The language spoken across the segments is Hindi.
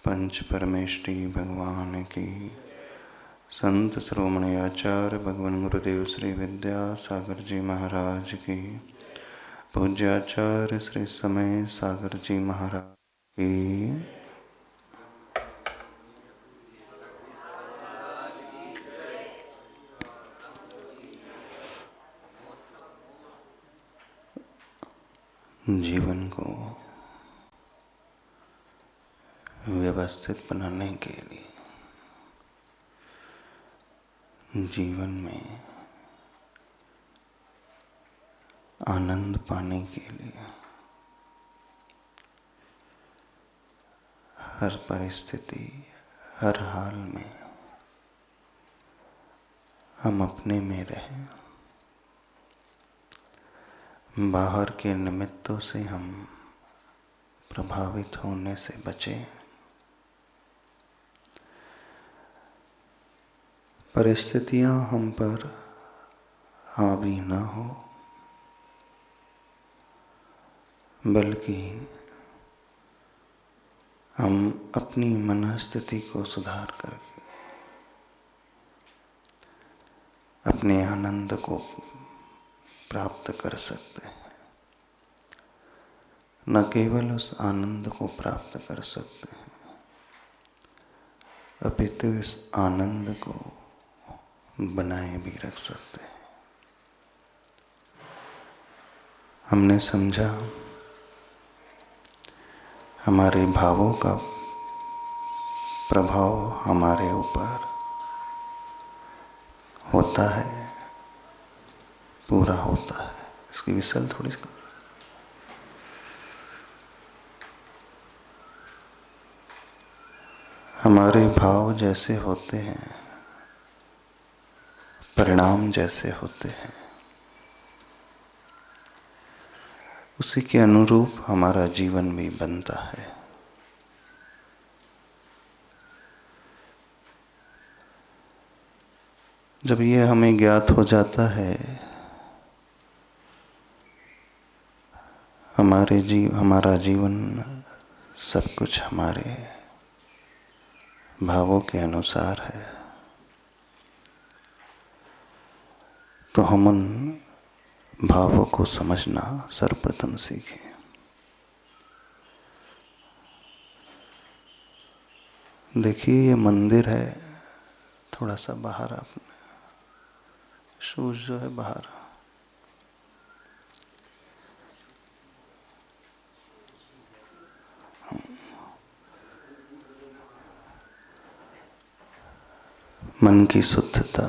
पंच परमेष्टि भगवान की, संत श्रोमणी आचार्य भगवान गुरुदेव श्री विद्यासागर जी महाराज की, पूज्याचार्य श्री समय सागर जी महाराज की। जीवन को व्यवस्थित बनाने के लिए, जीवन में आनंद पाने के लिए हर परिस्थिति, हर हाल में हम अपने में रहें। बाहर के निमित्तों से हम प्रभावित होने से बचें। परिस्थितियां हम पर हावी न हो, बल्कि हम अपनी मनस्थिति को सुधार करके अपने आनंद को प्राप्त कर सकते हैं। न केवल उस आनंद को प्राप्त कर सकते हैं, अपितु इस आनंद को बनाए भी रख सकते हैं। हमने समझा हमारे भावों का प्रभाव हमारे ऊपर होता है, पूरा होता है। इसकी विसल थोड़ी सी हमारे भाव जैसे होते हैं, परिणाम जैसे होते हैं, उसी के अनुरूप हमारा जीवन भी बनता है। जब ये हमें ज्ञात हो जाता है, हमारा जीवन सब कुछ हमारे भावों के अनुसार है, तो हम उन भावों को समझना सर्वप्रथम सीखें। देखिए ये मंदिर है, थोड़ा सा बाहर आपने शूज जो है बाहर, मन की शुद्धता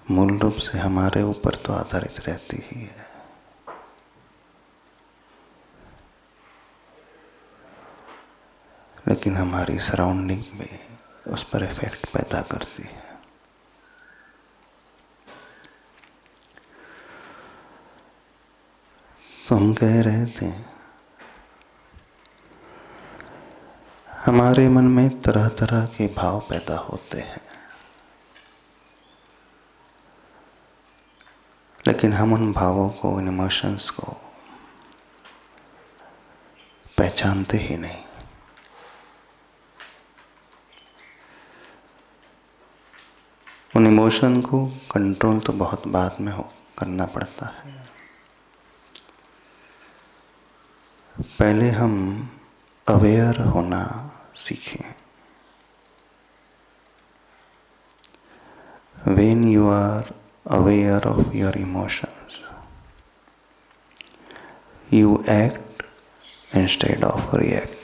मूल रूप से हमारे ऊपर तो आधारित रहती ही है, लेकिन हमारी सराउंडिंग में उस पर इफेक्ट पैदा करती है। तो हम कह रहे थे हमारे मन में तरह तरह के भाव पैदा होते हैं, लेकिन हम उन भावों को, इन इमोशंस को पहचानते ही नहीं। उन इमोशन को कंट्रोल तो बहुत बाद में करना पड़ता है। पहले हम अवेयर होना सीखें। When you are aware of your emotions, you act instead of react.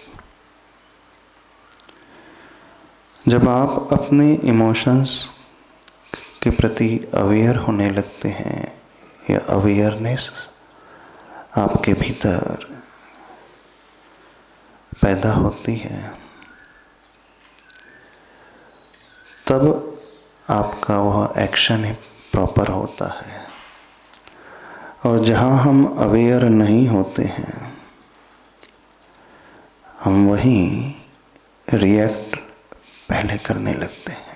जब आप अपने इमोशंस के प्रति अवेयर होने लगते हैं, या अवेयरनेस आपके भीतर पैदा होती है, तब आपका वह एक्शन ही प्रॉपर होता है। और जहाँ हम अवेयर नहीं होते हैं, हम वहीं रिएक्ट पहले करने लगते हैं।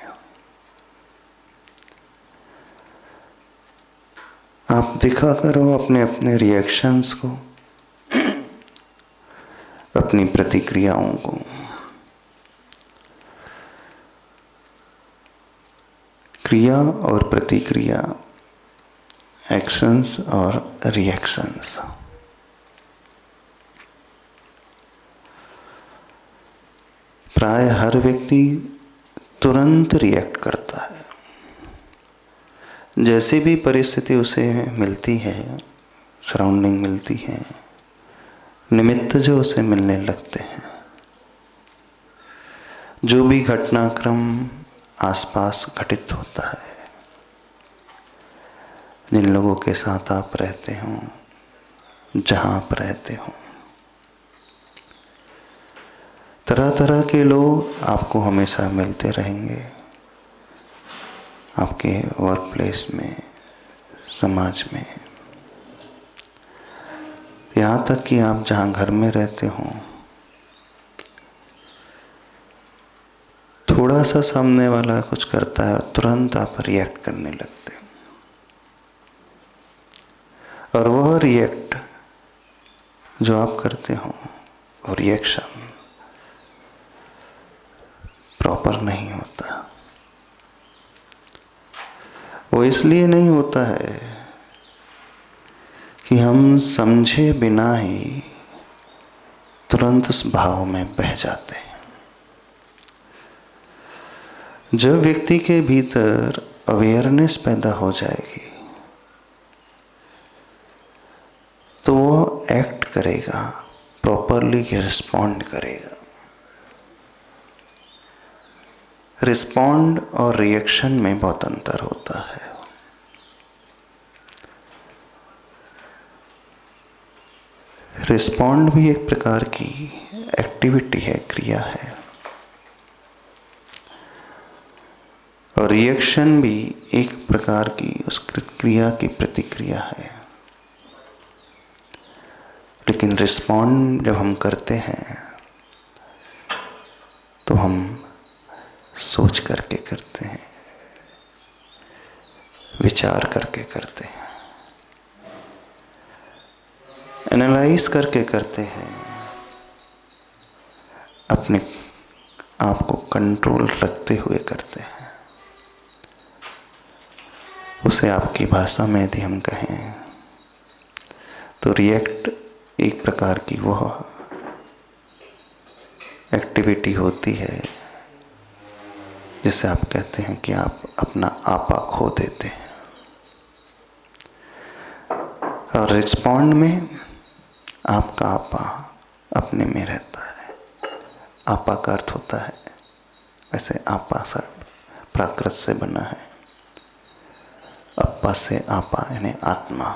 आप देखा करो अपने अपने रिएक्शंस को, अपनी प्रतिक्रियाओं को। क्रिया और प्रतिक्रिया, एक्शंस और रिएक्शंस। प्राय हर व्यक्ति तुरंत रिएक्ट करता है। जैसे भी परिस्थिति उसे मिलती है, सराउंडिंग मिलती है, निमित्त जो उसे मिलने लगते हैं, जो भी घटनाक्रम आसपास घटित होता है, जिन लोगों के साथ आप रहते हो, जहाँ आप रहते हो, तरह तरह के लोग आपको हमेशा मिलते रहेंगे। आपके वर्क प्लेस में, समाज में, यहाँ तक कि आप जहाँ घर में रहते हो, थोड़ा सा सामने वाला कुछ करता है और तुरंत आप रिएक्ट करने लगते हो। और वह रिएक्ट जो आप करते हो, वो रिएक्शन प्रॉपर नहीं होता। वो इसलिए नहीं होता है कि हम समझे बिना ही तुरंत उस भाव में बह जाते हैं। जब व्यक्ति के भीतर अवेयरनेस पैदा हो जाएगी तो वो एक्ट करेगा, प्रॉपरली रिस्पॉन्ड करेगा। रिस्पॉन्ड और रिएक्शन में बहुत अंतर होता है। रिस्पॉन्ड भी एक प्रकार की एक्टिविटी है, क्रिया है, और रिएक्शन भी एक प्रकार की उस क्रिया की प्रतिक्रिया है। लेकिन रिस्पॉन्ड जब हम करते हैं तो हम सोच करके करते हैं, विचार करके करते हैं, एनालाइज करके करते हैं, अपने आप को कंट्रोल रखते हुए करते हैं। उसे आपकी भाषा में यदि हम कहें तो रिएक्ट एक प्रकार की वह एक्टिविटी होती है जिसे आप कहते हैं कि आप अपना आपा खो देते हैं। और रिस्पॉन्ड में आपका आपा अपने में रहता है। आपा का अर्थ होता है, वैसे आपा सा प्राकृत से बना है, अपा से आपा यानी आत्मा।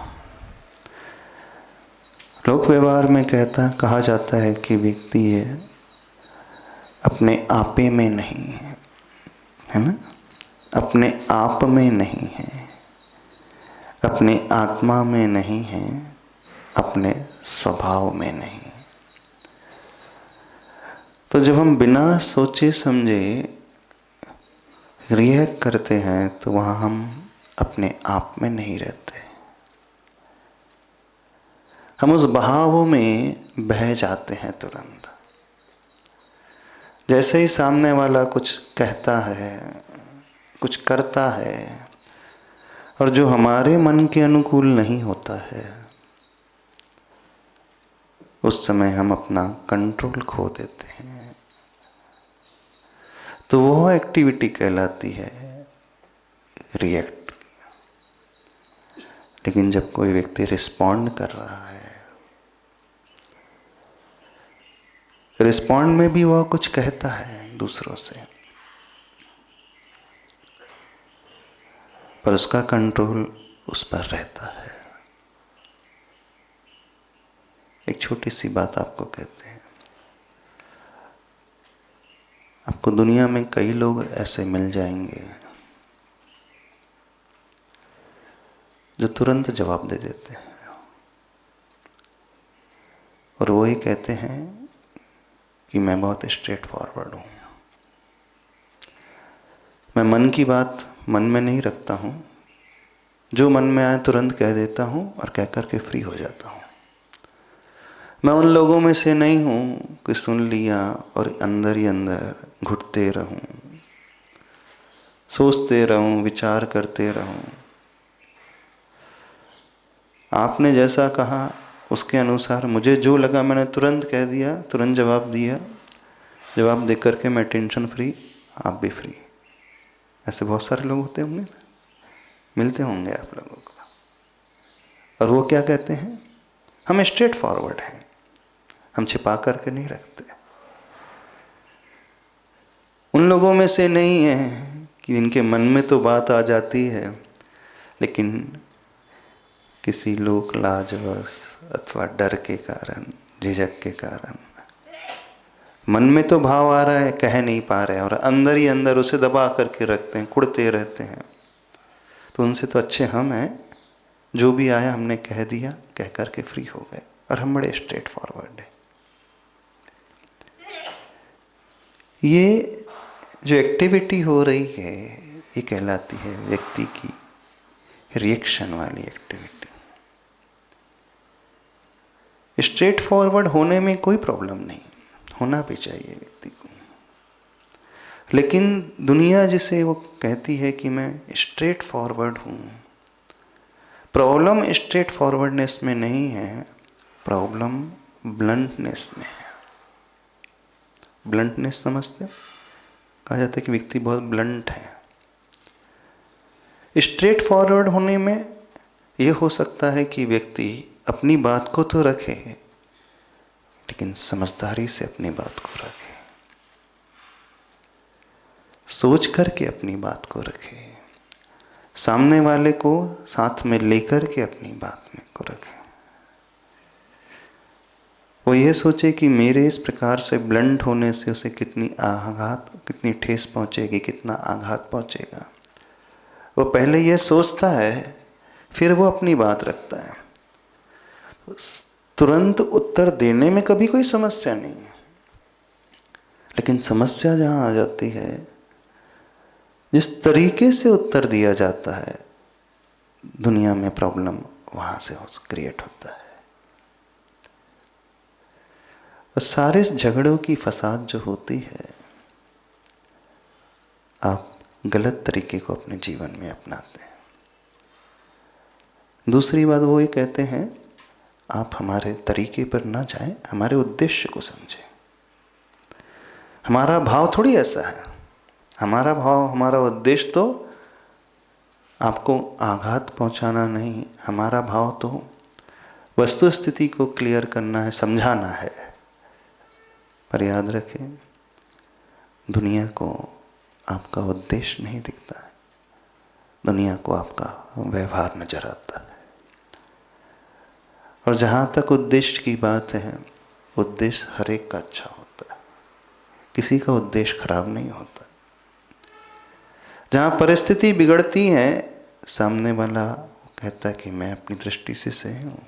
लोक व्यवहार में कहा जाता है कि व्यक्ति ये अपने आपे में नहीं है ना, अपने आप में नहीं है, अपने आत्मा में नहीं है, अपने स्वभाव में नहीं। तो जब हम बिना सोचे समझे रिएक्ट करते हैं तो वहाँ हम अपने आप में नहीं रहते, हम उस बहाव में बह जाते हैं तुरंत। जैसे ही सामने वाला कुछ कहता है, कुछ करता है और जो हमारे मन के अनुकूल नहीं होता है, उस समय हम अपना कंट्रोल खो देते हैं। तो वो एक्टिविटी कहलाती है रिएक्ट। लेकिन जब कोई व्यक्ति रिस्पॉन्ड कर रहा है, रिस्पॉन्ड में भी वह कुछ कहता है दूसरों से, पर उसका कंट्रोल उस पर रहता है। एक छोटी सी बात आपको कहते हैं, आपको दुनिया में कई लोग ऐसे मिल जाएंगे जो तुरंत जवाब दे देते हैं और वही कहते हैं कि मैं बहुत स्ट्रेट फॉरवर्ड हूँ, मैं मन की बात मन में नहीं रखता हूँ, जो मन में आए तुरंत कह देता हूँ और कह कर के फ्री हो जाता हूँ। मैं उन लोगों में से नहीं हूँ कि सुन लिया और अंदर ही अंदर घुटते रहूँ, सोचते रहूँ, विचार करते रहूँ। आपने जैसा कहा उसके अनुसार मुझे जो लगा मैंने तुरंत कह दिया, तुरंत जवाब दिया। जवाब दे करके मैं टेंशन फ्री, आप भी फ्री। ऐसे बहुत सारे लोग होते होंगे, मिलते होंगे आप लोगों को। और वो क्या कहते हैं, हम स्ट्रेट फॉरवर्ड हैं, हम छिपा करके नहीं रखते। उन लोगों में से नहीं है कि इनके मन में तो बात आ जाती है, लेकिन किसी लोक लाजवश अथवा डर के कारण, झिझक के कारण मन में तो भाव आ रहा है, कह नहीं पा रहे, और अंदर ही अंदर उसे दबा करके रखते हैं, कुड़ते रहते हैं। तो उनसे तो अच्छे हम हैं, जो भी आया हमने कह दिया, कह करके फ्री हो गए। और हम बड़े स्ट्रेट फॉरवर्ड हैं। ये जो एक्टिविटी हो रही है ये कहलाती है व्यक्ति की रिएक्शन वाली एक्टिविटी। स्ट्रेट फॉरवर्ड होने में कोई प्रॉब्लम नहीं, होना भी चाहिए व्यक्ति को। लेकिन दुनिया जिसे वो कहती है कि मैं स्ट्रेट फॉरवर्ड हूँ, प्रॉब्लम स्ट्रेट फॉरवर्डनेस में नहीं है, प्रॉब्लम ब्लंटनेस में है। ब्लंटनेस समझते हो? कहा जाता है कि व्यक्ति बहुत ब्लंट है। स्ट्रेट फॉरवर्ड होने में यह हो सकता है कि व्यक्ति अपनी बात को तो रखे, लेकिन समझदारी से अपनी बात को रखे, सोच करके अपनी बात को रखे, सामने वाले को साथ में लेकर के अपनी बात में को रखे। वो यह सोचे कि मेरे इस प्रकार से ब्लंट होने से उसे कितनी आघात, कितनी ठेस पहुंचेगी, कितना आघात पहुंचेगा। वो पहले यह सोचता है, फिर वो अपनी बात रखता है। तुरंत उत्तर देने में कभी कोई समस्या नहीं है, लेकिन समस्या जहां आ जाती है, जिस तरीके से उत्तर दिया जाता है, दुनिया में प्रॉब्लम वहां से क्रिएट होता है। और सारे झगड़ों की फसाद जो होती है, आप गलत तरीके को अपने जीवन में अपनाते हैं। दूसरी बात वो ये कहते हैं, आप हमारे तरीके पर ना जाएं, हमारे उद्देश्य को समझें। हमारा भाव थोड़ी ऐसा है, हमारा भाव, हमारा उद्देश्य तो आपको आघात पहुंचाना नहीं, हमारा भाव तो वस्तु स्थिति को क्लियर करना है, समझाना है। पर याद रखें, दुनिया को आपका उद्देश्य नहीं दिखता है, दुनिया को आपका व्यवहार नजर आता है। और जहां तक उद्देश्य की बात है, उद्देश्य हर एक का अच्छा होता है, किसी का उद्देश्य खराब नहीं होता। जहां परिस्थिति बिगड़ती है, सामने वाला कहता है कि मैं अपनी दृष्टि से सही हूं,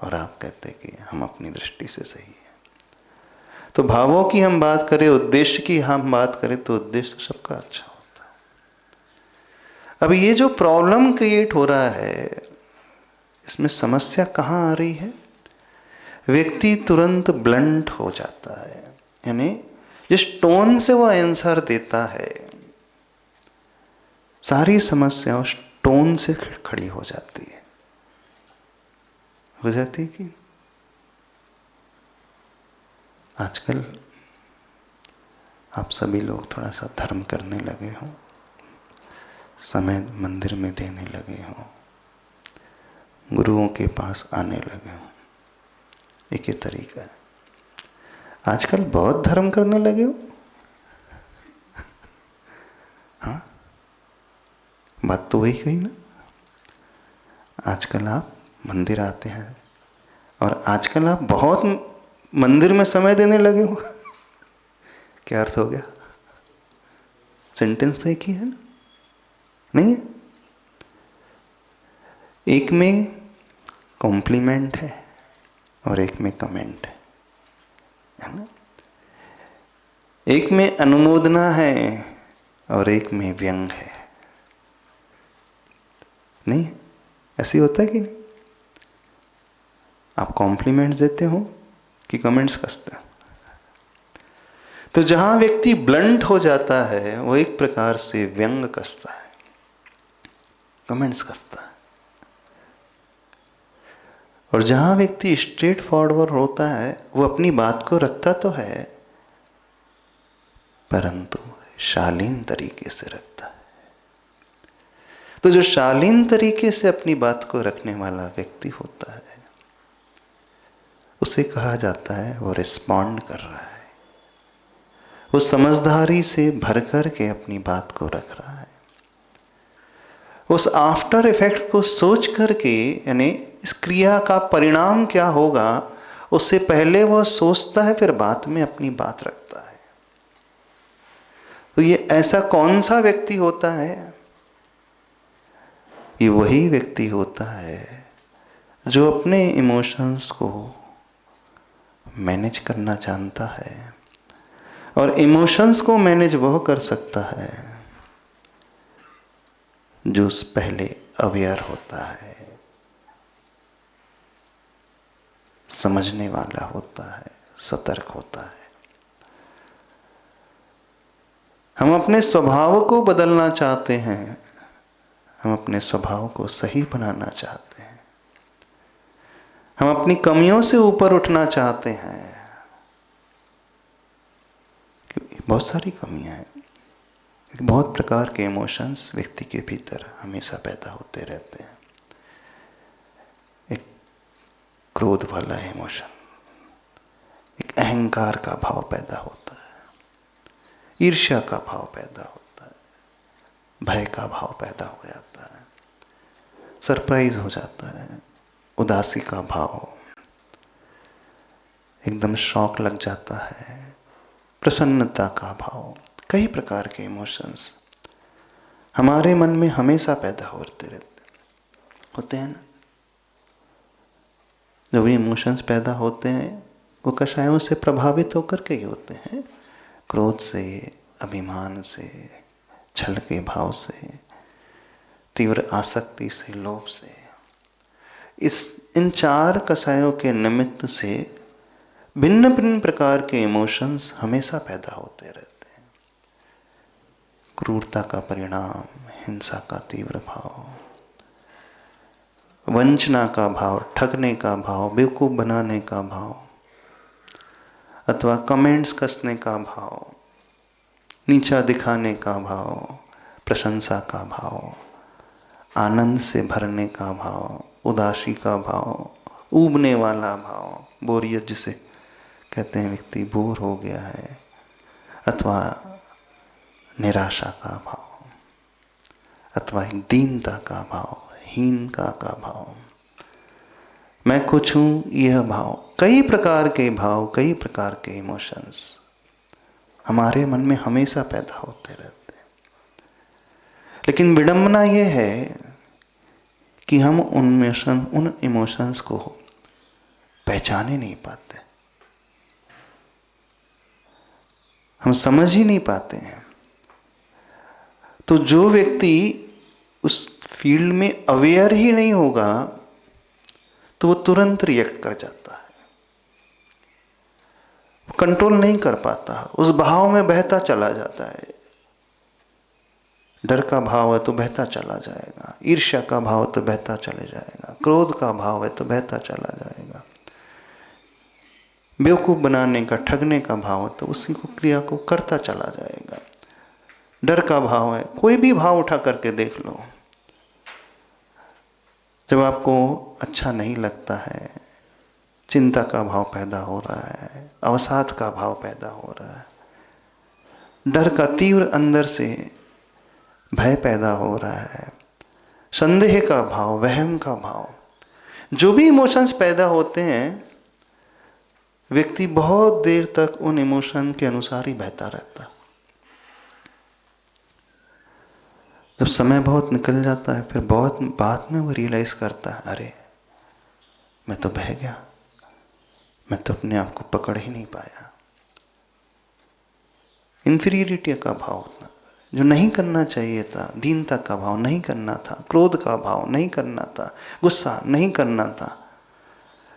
और आप कहते हैं कि हम अपनी दृष्टि से सही हैं। तो भावों की हम बात करें, उद्देश्य की हम बात करें, तो उद्देश्य सबका अच्छा होता है। अब ये जो प्रॉब्लम क्रिएट हो रहा है, इसमें समस्या कहाँ आ रही है? व्यक्ति तुरंत ब्लंट हो जाता है, यानी जिस टोन से वो आंसर देता है, सारी समस्या उस टोन से खड़ी हो जाती है। हो जाती है कि आजकल आप सभी लोग थोड़ा सा धर्म करने लगे हो, समय मंदिर में देने लगे हो, गुरुओं के पास आने लगे हो, एक ही तरीका है। आजकल बहुत धर्म करने लगे हो। हाँ, बात तो वही कही ना। आजकल आप मंदिर आते हैं, और आजकल आप बहुत मंदिर में समय देने लगे हो। क्या अर्थ हो गया? सेंटेंस तो एक ही है ना, नहीं? एक में कॉम्प्लीमेंट है और एक में कमेंट है ना? एक में अनुमोदना है और एक में व्यंग है, नहीं? ऐसे होता है कि नहीं? आप कॉम्प्लीमेंट देते हो कि कमेंट्स कसते हैं। तो जहां व्यक्ति ब्लंट हो जाता है वो एक प्रकार से व्यंग कसता है, कमेंट्स कसता है। और जहां व्यक्ति स्ट्रेट फॉरवर्ड होता है वो अपनी बात को रखता तो है परंतु शालीन तरीके से रखता है। तो जो शालीन तरीके से अपनी बात को रखने वाला व्यक्ति होता है उसे कहा जाता है वो रिस्पॉन्ड कर रहा है, वो समझदारी से भर कर के अपनी बात को रख रहा है। उस आफ्टर इफेक्ट को सोच करके, यानी इस क्रिया का परिणाम क्या होगा उससे पहले वह सोचता है, फिर बाद में अपनी बात रखता है। तो ये ऐसा कौन सा व्यक्ति होता है? ये वही व्यक्ति होता है जो अपने इमोशंस को मैनेज करना जानता है। और इमोशंस को मैनेज वह कर सकता है जो पहले अवेयर होता है, समझने वाला होता है, सतर्क होता है। हम अपने स्वभाव को बदलना चाहते हैं, हम अपने स्वभाव को सही बनाना चाहते हैं, हम अपनी कमियों से ऊपर उठना चाहते हैं। बहुत सारी कमियां हैं, बहुत प्रकार के इमोशंस व्यक्ति के भीतर हमेशा पैदा होते रहते हैं। एक क्रोध वाला इमोशन, एक अहंकार का भाव पैदा होता है, ईर्ष्या का भाव पैदा होता है, भय का भाव पैदा हो जाता है, सरप्राइज हो जाता है, उदासी का भाव, एकदम शौक लग जाता है, प्रसन्नता का भाव। कई प्रकार के इमोशंस हमारे मन में हमेशा पैदा होते हैं ना। जब ये इमोशंस पैदा होते हैं वो कषायों से प्रभावित होकर के ही होते हैं, क्रोध से, अभिमान से, छल के भाव से, तीव्र आसक्ति से, लोभ से। इन चार कषायों के निमित्त से भिन्न भिन्न प्रकार के इमोशंस हमेशा पैदा होते रहते हैं। क्रूरता का परिणाम, हिंसा का तीव्र भाव, वंचना का भाव, ठगने का भाव, बेवकूफ बनाने का भाव, अथवा कमेंट्स कसने का भाव, नीचा दिखाने का भाव, प्रशंसा का भाव, आनंद से भरने का भाव, उदासी का भाव, ऊबने वाला भाव, बोरियत जिसे कहते हैं, व्यक्ति बोर हो गया है, अथवा निराशा का भाव, अथवा दीनता का भाव, हीनता का भाव, मैं कुछ हूं, यह भाव। कई प्रकार के भाव, कई प्रकार के इमोशंस हमारे मन में हमेशा पैदा होते रहते हैं। लेकिन विडंबना यह है कि हम उन इमोशंस को पहचान ही नहीं पाते, हम समझ ही नहीं पाते हैं। तो जो व्यक्ति उस फील्ड में अवेयर ही नहीं होगा तो वो तुरंत रिएक्ट कर जाता है, वो कंट्रोल नहीं कर पाता, उस भाव में बहता चला जाता है। डर का भाव है तो बहता चला जाएगा, ईर्ष्या का भाव तो बहता चले जाएगा, क्रोध का भाव है तो बहता चला जाएगा, बेवकूफ बनाने का, ठगने का भाव है तो उसी को क्रिया को करता चला जाएगा। डर का भाव है, कोई भी भाव उठा करके देख लो, जब आपको अच्छा नहीं लगता है, चिंता का भाव पैदा हो रहा है, अवसाद का भाव पैदा हो रहा है, डर का तीव्र अंदर से भय पैदा हो रहा है, संदेह का भाव, वहम का भाव, जो भी इमोशंस पैदा होते हैं व्यक्ति बहुत देर तक उन इमोशन के अनुसार ही बहता रहता। जब समय बहुत निकल जाता है फिर बहुत बाद में वो रियलाइज करता है, अरे मैं तो बह गया, मैं तो अपने आप को पकड़ ही नहीं पाया। इंफीरियरिटी का भाव जो नहीं करना चाहिए था, दीनता का भाव नहीं करना था, क्रोध का भाव नहीं करना था, गुस्सा नहीं करना था,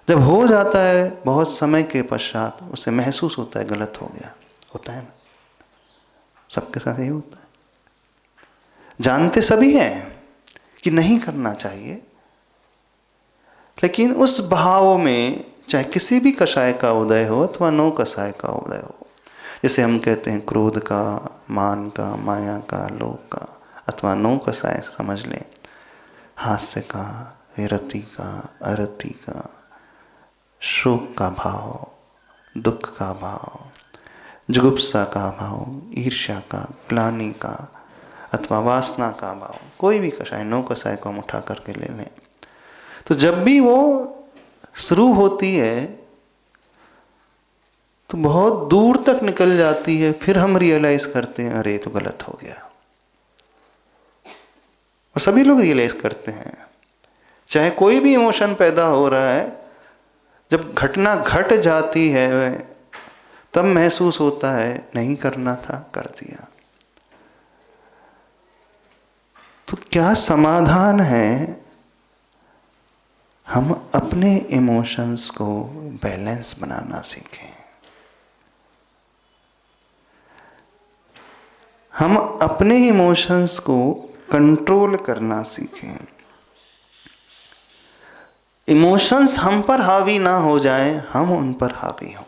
जब हो जाता है बहुत समय के पश्चात उसे महसूस होता है गलत हो गया। होता है ना, सबके साथ यही होता है। जानते सभी हैं कि नहीं करना चाहिए, लेकिन उस भाव में चाहे किसी भी कषाय का उदय हो अथवा नौ कषाय का उदय हो, जैसे हम कहते हैं क्रोध का, मान का, माया का, लोभ का, अथवा नौ कषाय समझ लें, हास्य का, रति का, अरति का, शोक का भाव, दुख का भाव, जुगुप्सा का भाव, ईर्ष्या का, ग्लानि का, अथवा वासना का भाव, कोई भी कषाय, नौ कषाय को हम उठा करके ले लें, तो जब भी वो शुरू होती है तो बहुत दूर तक निकल जाती है, फिर हम रियलाइज करते हैं अरे तो गलत हो गया। और सभी लोग रियलाइज करते हैं, चाहे कोई भी इमोशन पैदा हो रहा है, जब घटना घट जाती है तब महसूस होता है नहीं करना था, कर दिया। तो क्या समाधान है? हम अपने इमोशंस को बैलेंस बनाना सीखें। हम अपने इमोशंस को कंट्रोल करना सीखें। इमोशंस हम पर हावी ना हो जाएं, हम उन पर हावी हों।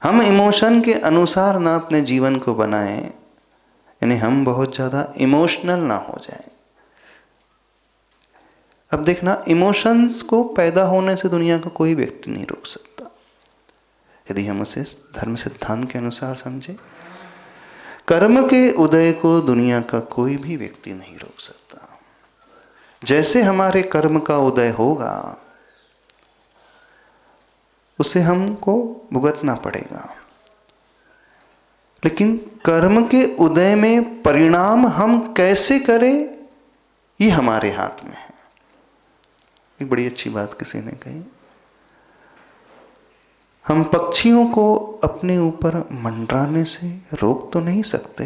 हम इमोशन के अनुसार ना अपने जीवन को बनाएं, यानी हम बहुत ज़्यादा इमोशनल ना हो जाएं। अब देखना, इमोशंस को पैदा होने से दुनिया का कोई व्यक्ति नहीं रोक सकता, यदि हम उसे धर्म सिद्धांत के अनुसार समझे। कर्म के उदय को दुनिया का कोई भी व्यक्ति नहीं रोक सकता। जैसे हमारे कर्म का उदय होगा उसे हमको भुगतना पड़ेगा, लेकिन कर्म के उदय में परिणाम हम कैसे करें ये हमारे हाथ में है। एक बड़ी अच्छी बात किसी ने कही, हम पक्षियों को अपने ऊपर मंडराने से रोक तो नहीं सकते,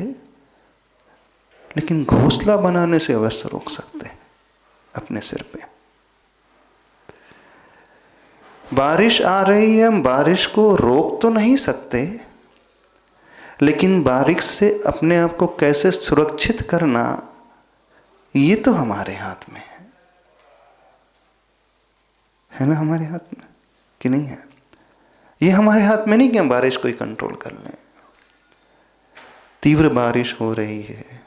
लेकिन घोंसला बनाने से अवश्य रोक सकते हैं अपने सिर पे। बारिश आ रही है, हम बारिश को रोक तो नहीं सकते, लेकिन बारिश से अपने आप को कैसे सुरक्षित करना ये तो हमारे हाथ में है ना, हमारे हाथ में कि नहीं है? ये हमारे हाथ में नहीं कि हम बारिश को ही कंट्रोल कर लें। तीव्र बारिश हो रही है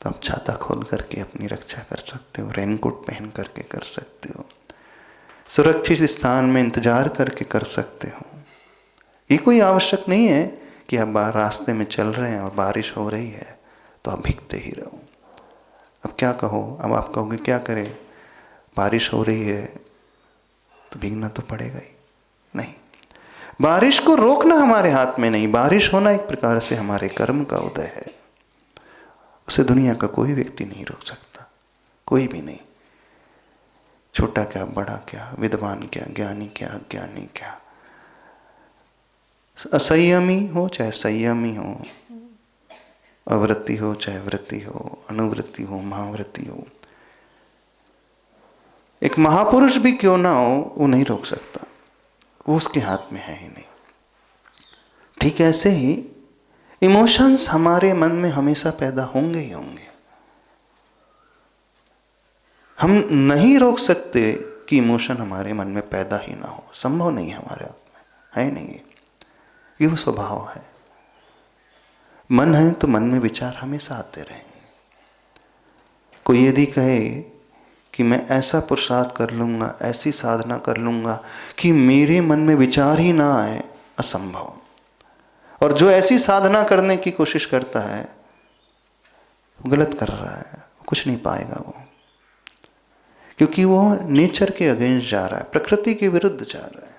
तो आप छाता खोल करके अपनी रक्षा कर सकते हो, रेनकोट पहन करके कर सकते हो, सुरक्षित स्थान में इंतजार करके कर सकते हो। ये कोई आवश्यक नहीं है कि आप रास्ते में चल रहे हैं और बारिश हो रही है तो आप भीगते ही रहो। अब क्या कहो, अब आप कहोगे क्या करें, बारिश हो रही है तो भीगना तो पड़ेगा ही। नहीं, बारिश को रोकना हमारे हाथ में नहीं। बारिश होना एक प्रकार से हमारे कर्म का उदय है, उसे दुनिया का कोई व्यक्ति नहीं रोक सकता, कोई भी नहीं। छोटा क्या, बड़ा क्या, विद्वान क्या, ज्ञानी क्या, अज्ञानी क्या, असंयमी हो चाहे संयमी हो, अवृत्ति हो चाहे वृत्ति हो, अनुवृत्ति हो, महावृत्ति हो, एक महापुरुष भी क्यों ना हो वो नहीं रोक सकता, वो उसके हाथ में है ही नहीं। ठीक ऐसे ही इमोशंस हमारे मन में हमेशा पैदा होंगे ही होंगे। हम नहीं रोक सकते कि इमोशन हमारे मन में पैदा ही ना हो, संभव नहीं है, हमारे हाथ में है नहीं, ये वो स्वभाव है। मन है तो मन में विचार हमेशा आते रहेंगे। कोई यदि कहे कि मैं ऐसा पुरुषार्थ कर लूंगा, ऐसी साधना कर लूंगा कि मेरे मन में विचार ही ना आए, असंभव। और जो ऐसी साधना करने की कोशिश करता है वो गलत कर रहा है, कुछ नहीं पाएगा वो, क्योंकि वो नेचर के अगेंस्ट जा रहा है, प्रकृति के विरुद्ध जा रहा है।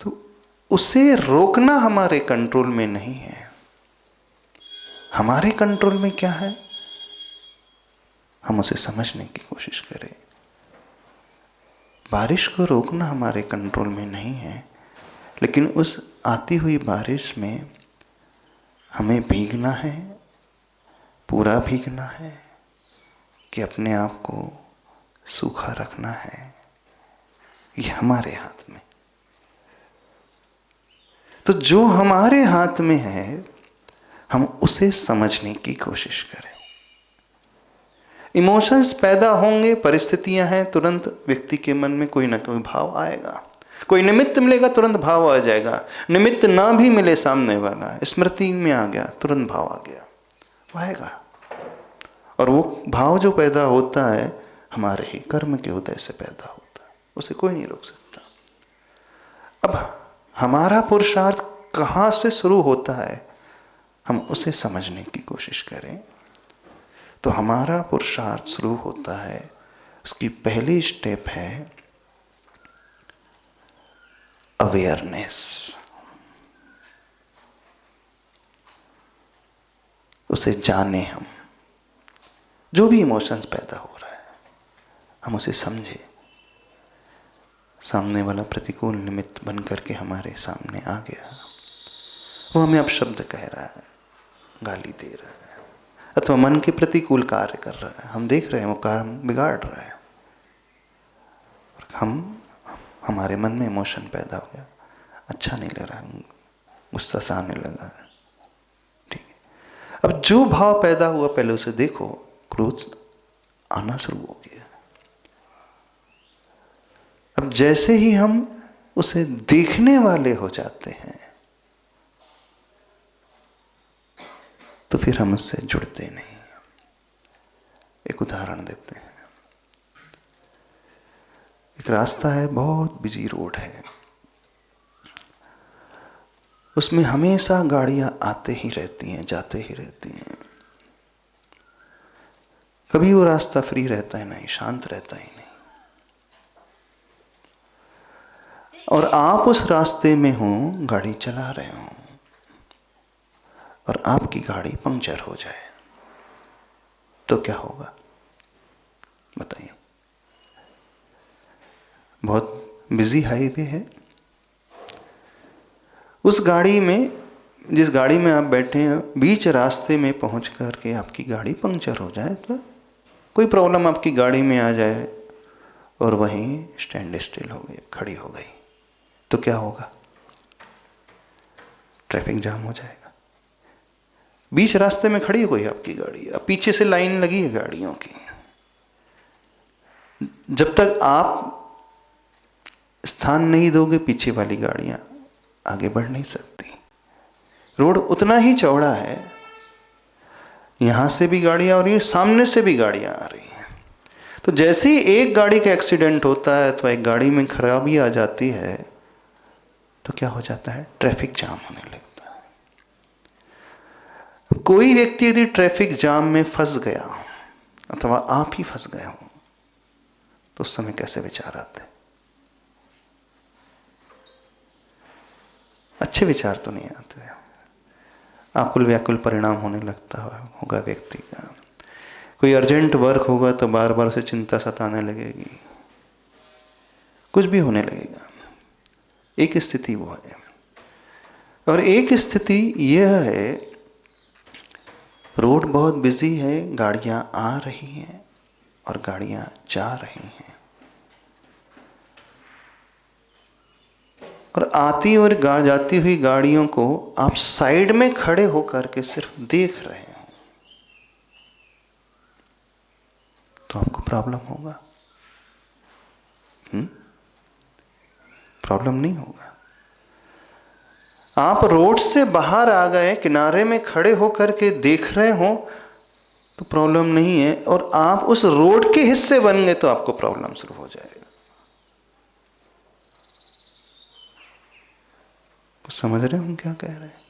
तो उसे रोकना हमारे कंट्रोल में नहीं है। हमारे कंट्रोल में क्या है, हम उसे समझने की कोशिश करें। बारिश को रोकना हमारे कंट्रोल में नहीं है, लेकिन उस आती हुई बारिश में हमें भीगना है, पूरा भीगना है कि अपने आप को सूखा रखना है, ये हमारे हाथ में। तो जो हमारे हाथ में है हम उसे समझने की कोशिश करें। इमोशंस पैदा होंगे, परिस्थितियां हैं, तुरंत व्यक्ति के मन में कोई ना कोई भाव आएगा। कोई निमित्त मिलेगा, तुरंत भाव आ जाएगा। निमित्त ना भी मिले, सामने वाला स्मृति में आ गया, तुरंत भाव आ गया, वो आएगा। और वो भाव जो पैदा होता है हमारे ही कर्म के उदय से पैदा होता है, उसे कोई नहीं रोक सकता। अब हमारा पुरुषार्थ कहाँ से शुरू होता है हम उसे समझने की कोशिश करें। तो हमारा पुरुषार्थ शुरू होता है, उसकी पहली स्टेप है अवेयरनेस। उसे जाने, हम जो भी इमोशंस पैदा हो रहा है हम उसे समझे। सामने वाला प्रतिकूल निमित्त बन करके हमारे सामने आ गया, वो हमें अपशब्द कह रहा है, गाली दे रहा है, अथवा मन के प्रतिकूल कार्य कर रहा है, हम देख रहे हैं वो कार्य बिगाड़ रहा है, और हमारे मन में इमोशन पैदा हो गया, अच्छा नहीं लग रहा, गुस्सा सा आने लगा। ठीक है, अब जो भाव पैदा हुआ पहले उसे देखो, क्रोध आना शुरू हो गया। अब जैसे ही हम उसे देखने वाले हो जाते हैं तो फिर हम उससे जुड़ते नहीं। एक उदाहरण देते हैं। एक रास्ता है, बहुत बिजी रोड है, उसमें हमेशा गाड़ियां आते ही रहती हैं, जाते ही रहती हैं। कभी वो रास्ता फ्री रहता है नहीं, शांत रहता ही नहीं। और आप उस रास्ते में हो, गाड़ी चला रहे हो, और आपकी गाड़ी पंक्चर हो जाए तो क्या होगा बताइए। बहुत बिजी हाईवे है, उस गाड़ी में, जिस गाड़ी में आप बैठे हैं, बीच रास्ते में पहुंच करके आपकी गाड़ी पंक्चर हो जाए, तो कोई प्रॉब्लम आपकी गाड़ी में आ जाए और वहीं स्टैंड स्टिल हो गई, खड़ी हो गई, तो क्या होगा? ट्रैफिक जाम हो जाएगा। बीच रास्ते में खड़ी है कोई आपकी गाड़ी, अब पीछे से लाइन लगी है गाड़ियों की, जब तक आप स्थान नहीं दोगे पीछे वाली गाड़ियां आगे बढ़ नहीं सकती। रोड उतना ही चौड़ा है, यहां से भी गाड़ियां आ रही है, सामने से भी गाड़ियां आ रही हैं। तो जैसे ही एक गाड़ी का एक्सीडेंट होता है अथवा एक गाड़ी में खराबी आ जाती है तो क्या हो जाता है? ट्रैफिक जाम होने लगता है। अब कोई व्यक्ति यदि ट्रैफिक जाम में फंस गया अथवा आप ही फंस गए हो तो उस समय कैसे विचार आते हैं? अच्छे विचार तो नहीं आते। आकुल व्याकुल परिणाम होने लगता होगा व्यक्ति का। कोई अर्जेंट वर्क होगा तो बार बार उसे चिंता सताने लगेगी, कुछ भी होने लगेगा। एक स्थिति वो है, और एक स्थिति यह है, रोड बहुत बिजी है, गाड़ियां आ रही हैं और गाड़ियां जा रही हैं, और आती और जाती हुई गाड़ियों को आप साइड में खड़े होकर के सिर्फ देख रहे हो तो आपको प्रॉब्लम होगा? प्रॉब्लम नहीं होगा। आप रोड से बाहर आ गए, किनारे में खड़े होकर के देख रहे हो तो प्रॉब्लम नहीं है, और आप उस रोड के हिस्से बन गए तो आपको प्रॉब्लम शुरू हो जाएगा। समझ रहे हो हम क्या कह रहे हैं?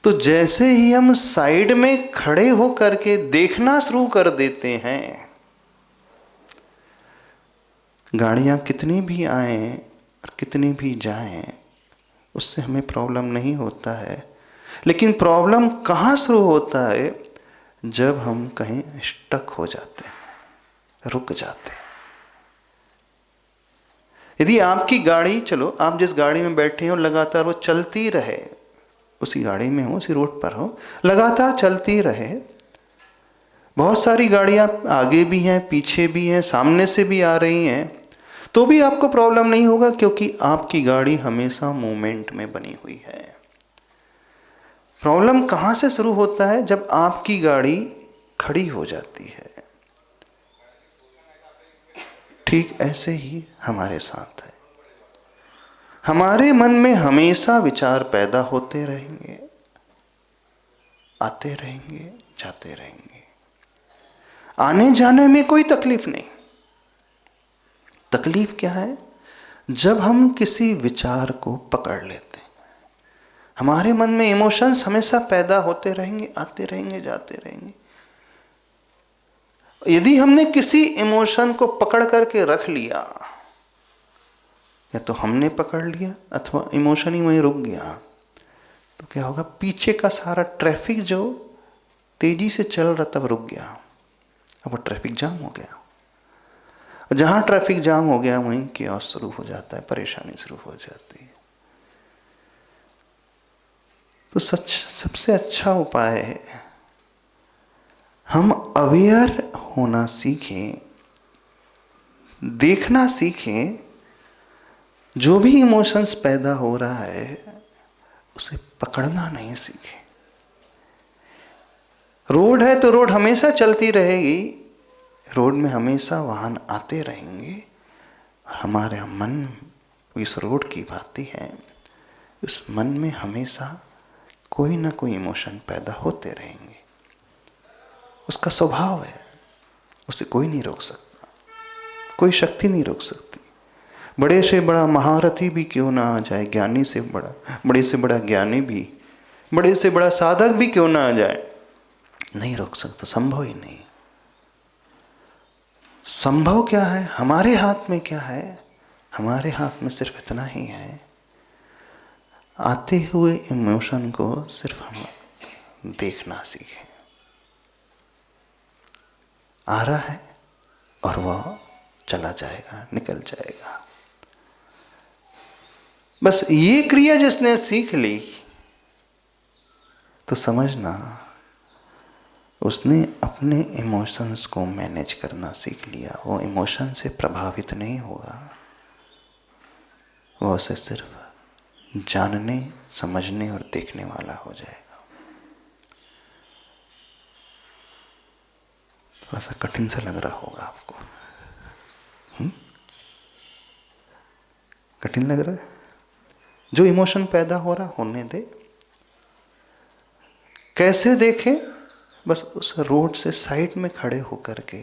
तो जैसे ही हम साइड में खड़े होकर के देखना शुरू कर देते हैं, गाड़ियां कितनी भी आए और कितनी भी जाएं, उससे हमें प्रॉब्लम नहीं होता है। लेकिन प्रॉब्लम कहां शुरू होता है? जब हम कहीं स्टक हो जाते हैं, रुक जाते हैं। यदि आपकी गाड़ी, चलो आप जिस गाड़ी में बैठे हो लगातार वो चलती रहे, उसी गाड़ी में हो, उसी रोड पर हो, लगातार चलती रहे, बहुत सारी गाड़ियां आगे भी हैं, पीछे भी हैं, सामने से भी आ रही हैं, तो भी आपको प्रॉब्लम नहीं होगा, क्योंकि आपकी गाड़ी हमेशा मूवमेंट में बनी हुई है। प्रॉब्लम कहां से शुरू होता है? जब आपकी गाड़ी खड़ी हो जाती है। ठीक ऐसे ही हमारे साथ है। हमारे मन में हमेशा विचार पैदा होते रहेंगे, आते रहेंगे, जाते रहेंगे। आने जाने में कोई तकलीफ नहीं। तकलीफ क्या है? जब हम किसी विचार को पकड़ लेते हैं। हमारे मन में इमोशंस हमेशा पैदा होते रहेंगे, आते रहेंगे, जाते रहेंगे। यदि हमने किसी इमोशन को पकड़ करके रख लिया, या तो हमने पकड़ लिया अथवा इमोशन ही वहीं रुक गया, तो क्या होगा? पीछे का सारा ट्रैफिक जो तेजी से चल रहा तब रुक गया, अब वो ट्रैफिक जाम हो गया। जहां ट्रैफिक जाम हो गया वहीं कियोस्क शुरू हो जाता है, परेशानी शुरू हो जाती है। तो सबसे अच्छा उपाय है हम अवेयर होना सीखें, देखना सीखें। जो भी इमोशंस पैदा हो रहा है उसे पकड़ना नहीं सीखें। रोड है तो रोड हमेशा चलती रहेगी, रोड में हमेशा वाहन आते रहेंगे। हमारे मन इस रोड की भांति है, उस मन में हमेशा कोई ना कोई इमोशन पैदा होते रहेंगे। उसका स्वभाव है, उसे कोई नहीं रोक सकता, कोई शक्ति नहीं रोक सकती। बड़े से बड़ा महारथी भी क्यों ना आ जाए, ज्ञानी से बड़ा, बड़े से बड़ा ज्ञानी भी, बड़े से बड़ा साधक भी क्यों ना आ जाए, नहीं रोक सकता, संभव ही नहीं। संभव क्या है? हमारे हाथ में क्या है? हमारे हाथ में सिर्फ इतना ही है, आते हुए इमोशन को सिर्फ हम देखना सीखें। आ रहा है और वह चला जाएगा, निकल जाएगा। बस ये क्रिया जिसने सीख ली तो समझना उसने अपने इमोशंस को मैनेज करना सीख लिया। वो इमोशन से प्रभावित नहीं होगा, वो उसे सिर्फ जानने, समझने और देखने वाला हो जाएगा। थोड़ा सा कठिन सा लग रहा होगा आपको, कठिन लग रहा है? जो इमोशन पैदा हो रहा होने दे। कैसे देखें? बस उस रोड से साइड में खड़े होकर के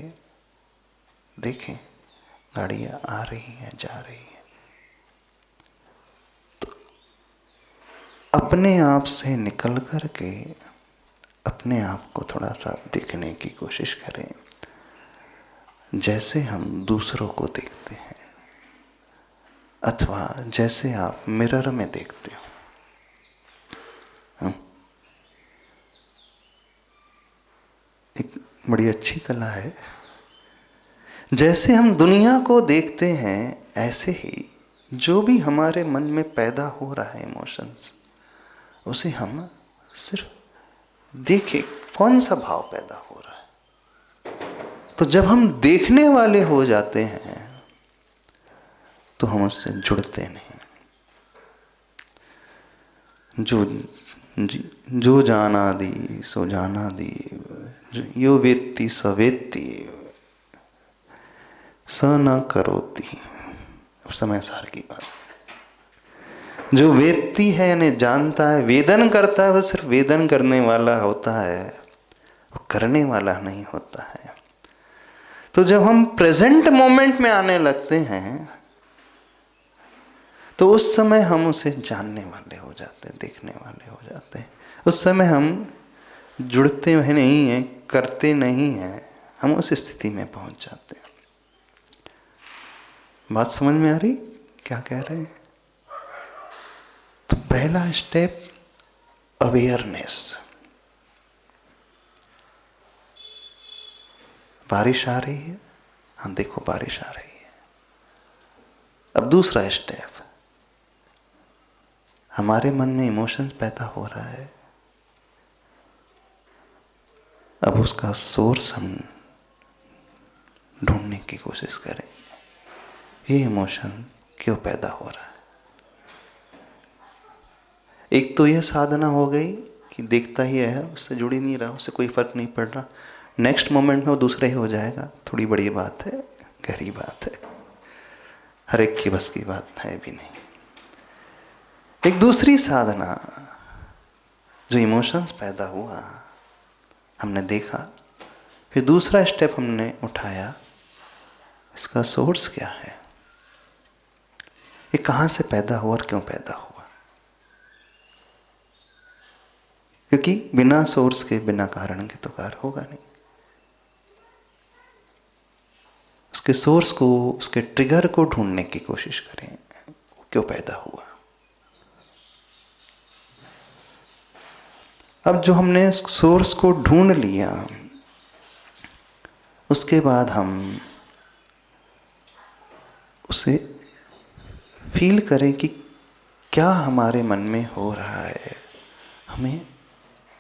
देखें, गाड़ियां आ रही हैं, जा रही हैं, तो अपने आप से निकल करके अपने आप को थोड़ा सा देखने की कोशिश करें, जैसे हम दूसरों को देखते हैं, अथवा जैसे आप मिरर में देखते हो। एक बड़ी अच्छी कला है। जैसे हम दुनिया को देखते हैं, ऐसे ही जो भी हमारे मन में पैदा हो रहा है इमोशंस, उसे हम सिर्फ देखें कौन सा भाव पैदा हो रहा है। तो जब हम देखने वाले हो जाते हैं तो हम उससे जुड़ते नहीं। जो जाना दी सो जाना दी, यो वेत्ति स वेत्ति स न करोति। समय सार की बात। जो वेत्ति है यानी जानता है, वेदन करता है, वो सिर्फ वेदन करने वाला होता है, वो करने वाला नहीं होता है। तो जब हम प्रेजेंट मोमेंट में आने लगते हैं तो उस समय हम उसे जानने वाले हो जाते हैं, देखने वाले हो जाते हैं। उस समय हम जुड़ते नहीं हैं, करते नहीं हैं, हम उस स्थिति में पहुंच जाते हैं। बात समझ में आ रही क्या कह रहे हैं? तो पहला स्टेप अवेयरनेस। बारिश आ रही है, हाँ देखो बारिश आ रही है। अब दूसरा स्टेप, हमारे मन में इमोशंस पैदा हो रहा है, अब उसका सोर्स हम ढूंढने की कोशिश करें। ये इमोशन क्यों पैदा हो रहा है? एक तो यह साधना हो गई कि देखता ही है, उससे जुड़ ही नहीं रहा, उससे कोई फर्क नहीं पड़ रहा। नेक्स्ट मोमेंट में वो दूसरा ही हो जाएगा। थोड़ी बड़ी बात है, गहरी बात है, हर एक की बस की बात है भी नहीं। एक दूसरी साधना, जो इमोशंस पैदा हुआ, हमने देखा, फिर दूसरा स्टेप हमने उठाया, इसका सोर्स क्या है, ये कहाँ से पैदा हुआ और क्यों पैदा हुआ? क्योंकि बिना सोर्स के, बिना कारण के तो कार्य होगा नहीं। उसके सोर्स को, उसके ट्रिगर को ढूंढने की कोशिश करें, क्यों पैदा हुआ। अब जो हमने सोर्स को ढूंढ लिया, उसके बाद हम उसे फील करें कि क्या हमारे मन में हो रहा है। हमें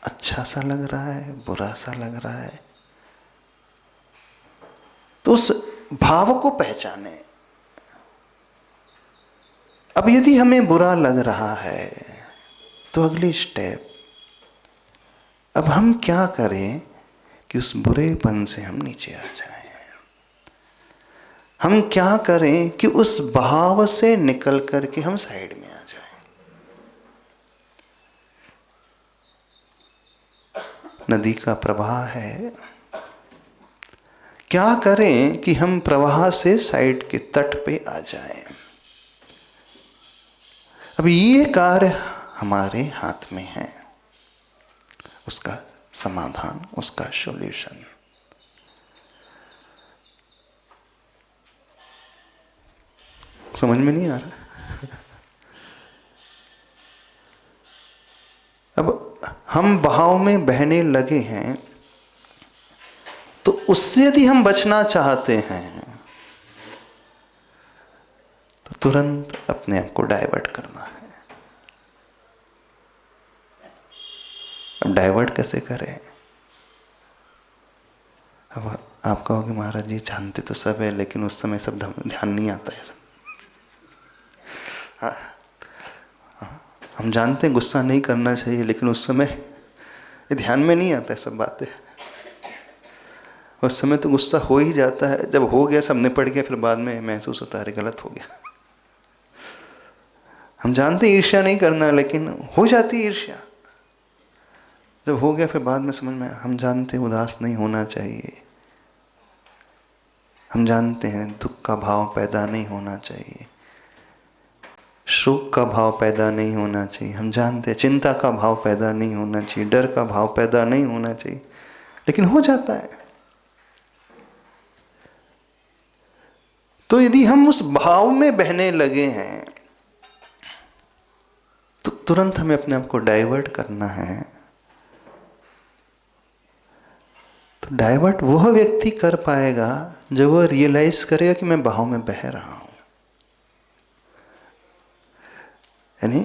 अच्छा सा लग रहा है, बुरा सा लग रहा है, तो उस भाव को पहचाने। अब यदि हमें बुरा लग रहा है तो अगली स्टेप, अब हम क्या करें कि उस बुरेपन से हम नीचे आ जाएं। हम क्या करें कि उस भाव से निकल करके हम साइड में आ जाएं। नदी का प्रवाह है, क्या करें कि हम प्रवाह से साइड के तट पे आ जाएं। अब ये कार्य हमारे हाथ में है, उसका समाधान, उसका सॉल्यूशन। समझ में नहीं आ रहा? अब हम बहाव में बहने लगे हैं, तो उससे यदि हम बचना चाहते हैं तो तुरंत अपने आप को डाइवर्ट करना है। अब डाइवर्ट कैसे करें? अब आप कहोगे महाराज जी जानते तो सब है, लेकिन उस समय सब ध्यान नहीं आता है। हाँ, हम जानते हैं गुस्सा नहीं करना चाहिए, लेकिन उस समय ये ध्यान में नहीं आता है सब बातें। उस समय तो गुस्सा हो ही जाता है, जब हो गया सब निपट गया, फिर बाद में महसूस होता है अरे गलत हो गया। हम जानते हैं ईर्ष्या नहीं करना, लेकिन हो जाती है ईर्ष्या। जब हो गया फिर बाद में समझ में, हम जानते हैं उदास नहीं होना चाहिए, हम जानते हैं दुख का भाव पैदा नहीं होना चाहिए, शोक का भाव पैदा नहीं होना चाहिए, हम जानते हैं चिंता का भाव पैदा नहीं होना चाहिए, डर का भाव पैदा नहीं होना चाहिए, लेकिन हो जाता है। तो यदि हम उस भाव में बहने लगे हैं तो तुरंत हमें अपने आप को डाइवर्ट करना है। तो डाइवर्ट वह व्यक्ति कर पाएगा जब वह रियलाइज करेगा कि मैं बहाव में बह रहा हूं। यानी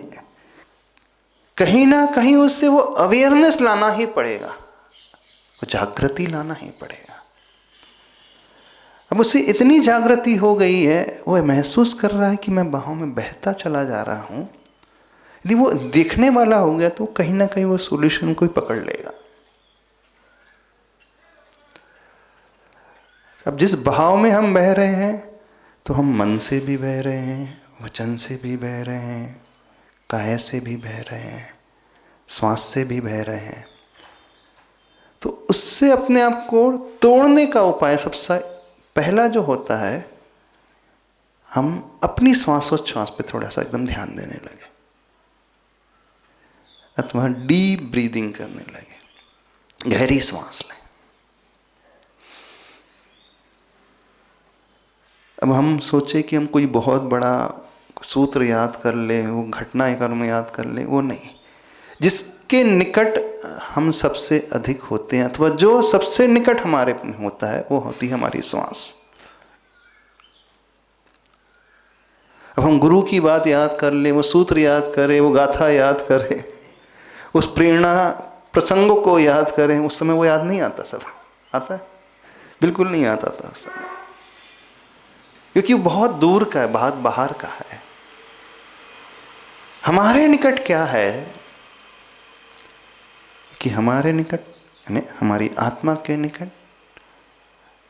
कहीं ना कहीं उससे वो अवेयरनेस लाना ही पड़ेगा, वो जागृति लाना ही पड़ेगा। अब उससे इतनी जागृति हो गई है, वो महसूस कर रहा है कि मैं बहाव में बहता चला जा रहा हूं। यदि वो देखने वाला हो गया तो कहीं ना कहीं वो सॉल्यूशन को ही पकड़ लेगा। अब जिस भाव में हम बह रहे हैं, तो हम मन से भी बह रहे हैं, वचन से भी बह रहे हैं, काया से भी बह रहे हैं, श्वास से भी बह रहे हैं। तो उससे अपने आप को तोड़ने का उपाय सबसे पहला जो होता है, हम अपनी श्वासोच्छ्वास पे थोड़ा सा एकदम ध्यान देने लगे, अथवा डीप ब्रीदिंग करने लगे, गहरी श्वास लें। अब हम सोचे कि हम कोई बहुत बड़ा सूत्र याद कर ले, वो घटना कर्म याद कर ले, वो नहीं। जिसके निकट हम सबसे अधिक होते हैं, अथवा जो सबसे निकट हमारे होता है, वो होती है हमारी श्वास। अब हम गुरु की बात याद कर ले, वो सूत्र याद करें, वो गाथा याद करें, उस प्रेरणा प्रसंगों को याद करें, उस समय वो याद नहीं आता। सब आता है? बिल्कुल नहीं आता था उस समय, क्योंकि बहुत दूर का है, बहुत बाहर का है। हमारे निकट क्या है कि हमारे निकट यानी हमारी आत्मा के निकट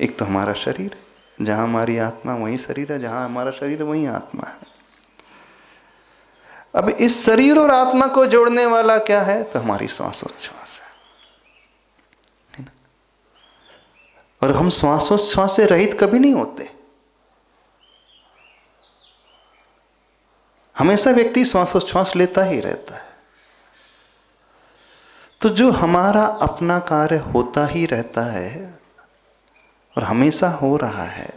एक तो हमारा शरीर है, जहां हमारी आत्मा वहीं शरीर है, जहां हमारा शरीर है वहीं आत्मा है। अब इस शरीर और आत्मा को जोड़ने वाला क्या है? तो हमारी श्वासोच्छ्वास है ना? और हम श्वासोच्छ्वास से रहित कभी नहीं होते। हमेशा व्यक्ति श्वासोच्छ्वास लेता ही रहता है। तो जो हमारा अपना कार्य होता ही रहता है और हमेशा हो रहा है,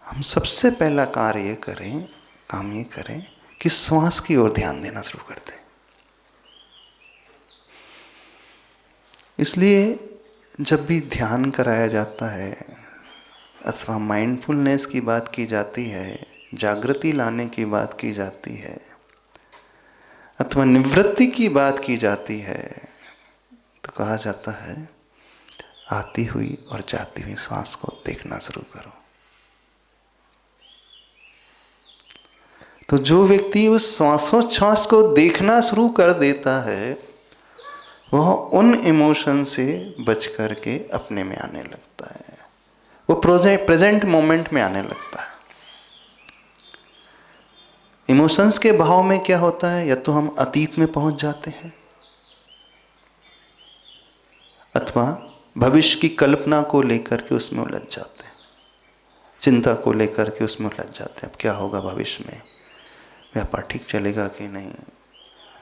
हम सबसे पहला कार्य ये करें, काम ये करें कि श्वास की ओर ध्यान देना शुरू कर दें। इसलिए जब भी ध्यान कराया जाता है अथवा माइंडफुलनेस की बात की जाती है, जागृति लाने की बात की जाती है अथवा निवृत्ति की बात की जाती है, तो कहा जाता है आती हुई और जाती हुई श्वास को देखना शुरू करो। तो जो व्यक्ति उस श्वासोच्छ्वास को देखना शुरू कर देता है, वह उन इमोशन से बच करके अपने में आने लगता है, वो प्रेजेंट मोमेंट में आने लगता है। इमोशंस के भाव में क्या होता है? या तो हम अतीत में पहुंच जाते हैं अथवा भविष्य की कल्पना को लेकर के उसमें उलझ जाते हैं, चिंता को लेकर के उसमें उलझ जाते हैं। अब क्या होगा भविष्य में, व्यापार ठीक चलेगा कि नहीं,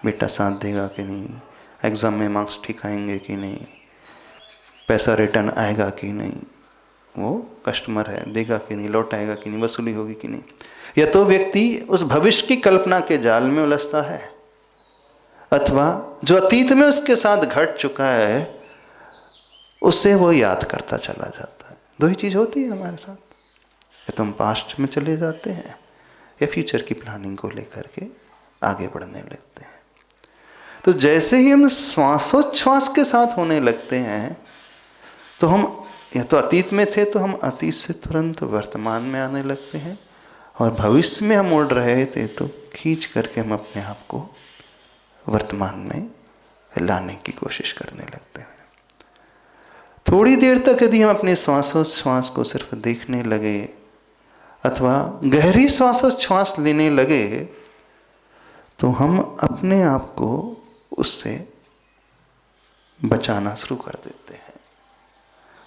बेटा साथ देगा कि नहीं, एग्ज़ाम में मार्क्स ठीक आएंगे कि नहीं, पैसा रिटर्न आएगा कि नहीं, वो कस्टमर है देगा कि नहीं, लौट आएगा कि नहीं, वसूली होगी कि नहीं। या तो व्यक्ति उस भविष्य की कल्पना के जाल में उलझता है अथवा जो अतीत में उसके साथ घट चुका है उससे वो याद करता चला जाता है। दो ही चीज़ होती है हमारे साथ, या तो हम पास्ट में चले जाते हैं या फ्यूचर की प्लानिंग को लेकर के आगे बढ़ने लगते हैं। तो जैसे ही हम श्वासोच्छ्वास के साथ होने लगते हैं तो हम या तो अतीत में थे तो हम अतीत से तुरंत वर्तमान में आने लगते हैं, और भविष्य में हम उड़ रहे थे तो खींच करके हम अपने आप को वर्तमान में लाने की कोशिश करने लगते हैं। थोड़ी देर तक यदि हम अपने श्वासोच्छ्वास को सिर्फ देखने लगे अथवा गहरी श्वासोच्छ्वास लेने लगे तो हम अपने आप को उससे बचाना शुरू कर देते हैं।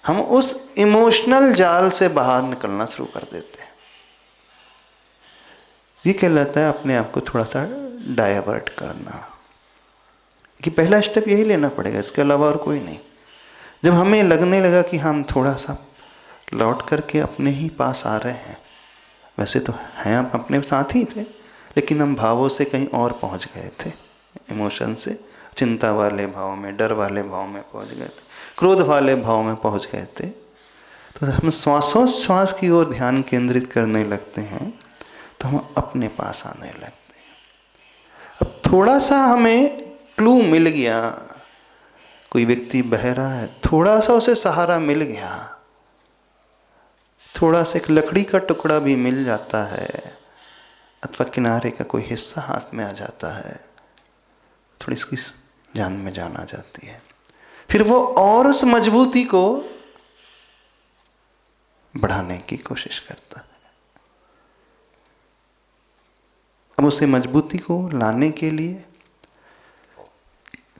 हम उस इमोशनल जाल से बाहर निकलना शुरू कर देते हैं। ये कहलाता है अपने आप को थोड़ा सा डायवर्ट करना, कि पहला स्टेप यही लेना पड़ेगा, इसके अलावा और कोई नहीं। जब हमें लगने लगा कि हम थोड़ा सा लौट करके अपने ही पास आ रहे हैं, वैसे तो हैं हम अपने साथ ही थे लेकिन हम भावों से कहीं और पहुंच गए थे, इमोशन से चिंता वाले भाव में, डर वाले भाव में पहुंच गए थे, क्रोध वाले भाव में पहुंच गए थे। तो हम श्वासोच्छ्वास की ओर ध्यान केंद्रित करने लगते हैं तो हम अपने पास आने लगते हैं। अब थोड़ा सा हमें क्लू मिल गया, कोई व्यक्ति बह रहा है, थोड़ा सा उसे सहारा मिल गया, थोड़ा सा एक लकड़ी का टुकड़ा भी मिल जाता है अथवा किनारे का कोई हिस्सा हाथ में आ जाता है, थोड़ी इसकी जान में जान आ जाती है। फिर वो और उस मजबूती को बढ़ाने की कोशिश करता है। अब उसे मजबूती को लाने के लिए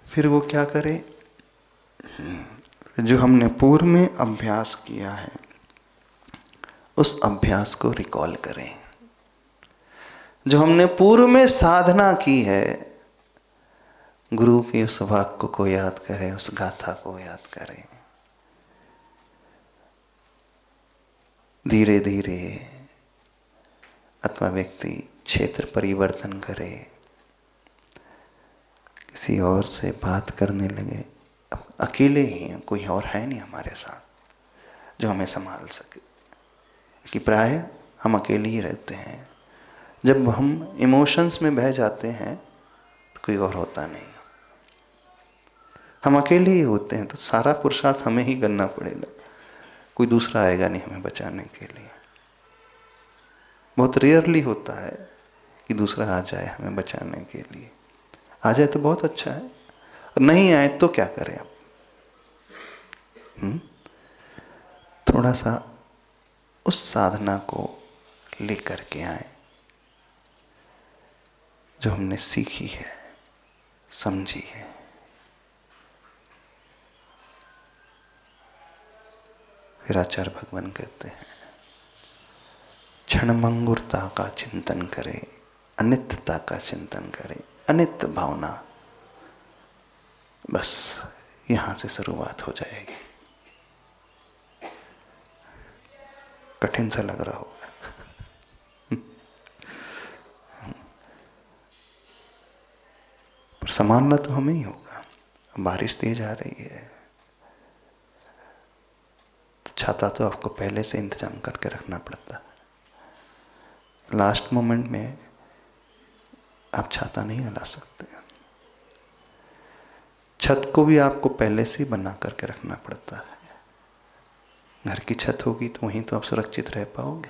फिर वो क्या करे, जो हमने पूर्व में अभ्यास किया है उस अभ्यास को रिकॉल करें। जो हमने पूर्व में साधना की है, गुरु के उस वाक्य को याद करें, उस गाथा को याद करें। धीरे धीरे अथवा व्यक्ति क्षेत्र परिवर्तन करे, किसी और से बात करने लगे। अब अकेले ही हैं, कोई और है नहीं हमारे साथ जो हमें संभाल सके, कि प्राय हम अकेले ही रहते हैं। जब हम इमोशंस में बह जाते हैं तो कोई और होता नहीं। हम अकेले ही होते हैं, तो सारा पुरुषार्थ हमें ही करना पड़ेगा, कोई दूसरा आएगा नहीं हमें बचाने के लिए। बहुत रेयरली होता है कि दूसरा आ जाए हमें बचाने के लिए। आ जाए तो बहुत अच्छा है, और नहीं आए तो क्या करें अब? थोड़ा सा उस साधना को लेकर के आए जो हमने सीखी है, समझी है। फिर आचार्य भगवान कहते हैं, क्षणभंगुरता का चिंतन करे, अनित्यता का चिंतन करे, अनित्य भावना, बस यहां से शुरुआत हो जाएगी। कठिन सा लग रहा होगा, पर संभालना तो हमें ही होगा। बारिश तेज आ रही है तो छाता तो आपको पहले से इंतजाम करके रखना पड़ता है। लास्ट मोमेंट में आप छाता नहीं हिला सकते। छत को भी आपको पहले से ही बना करके रखना पड़ता है। घर की छत होगी तो वहीं तो आप सुरक्षित रह पाओगे।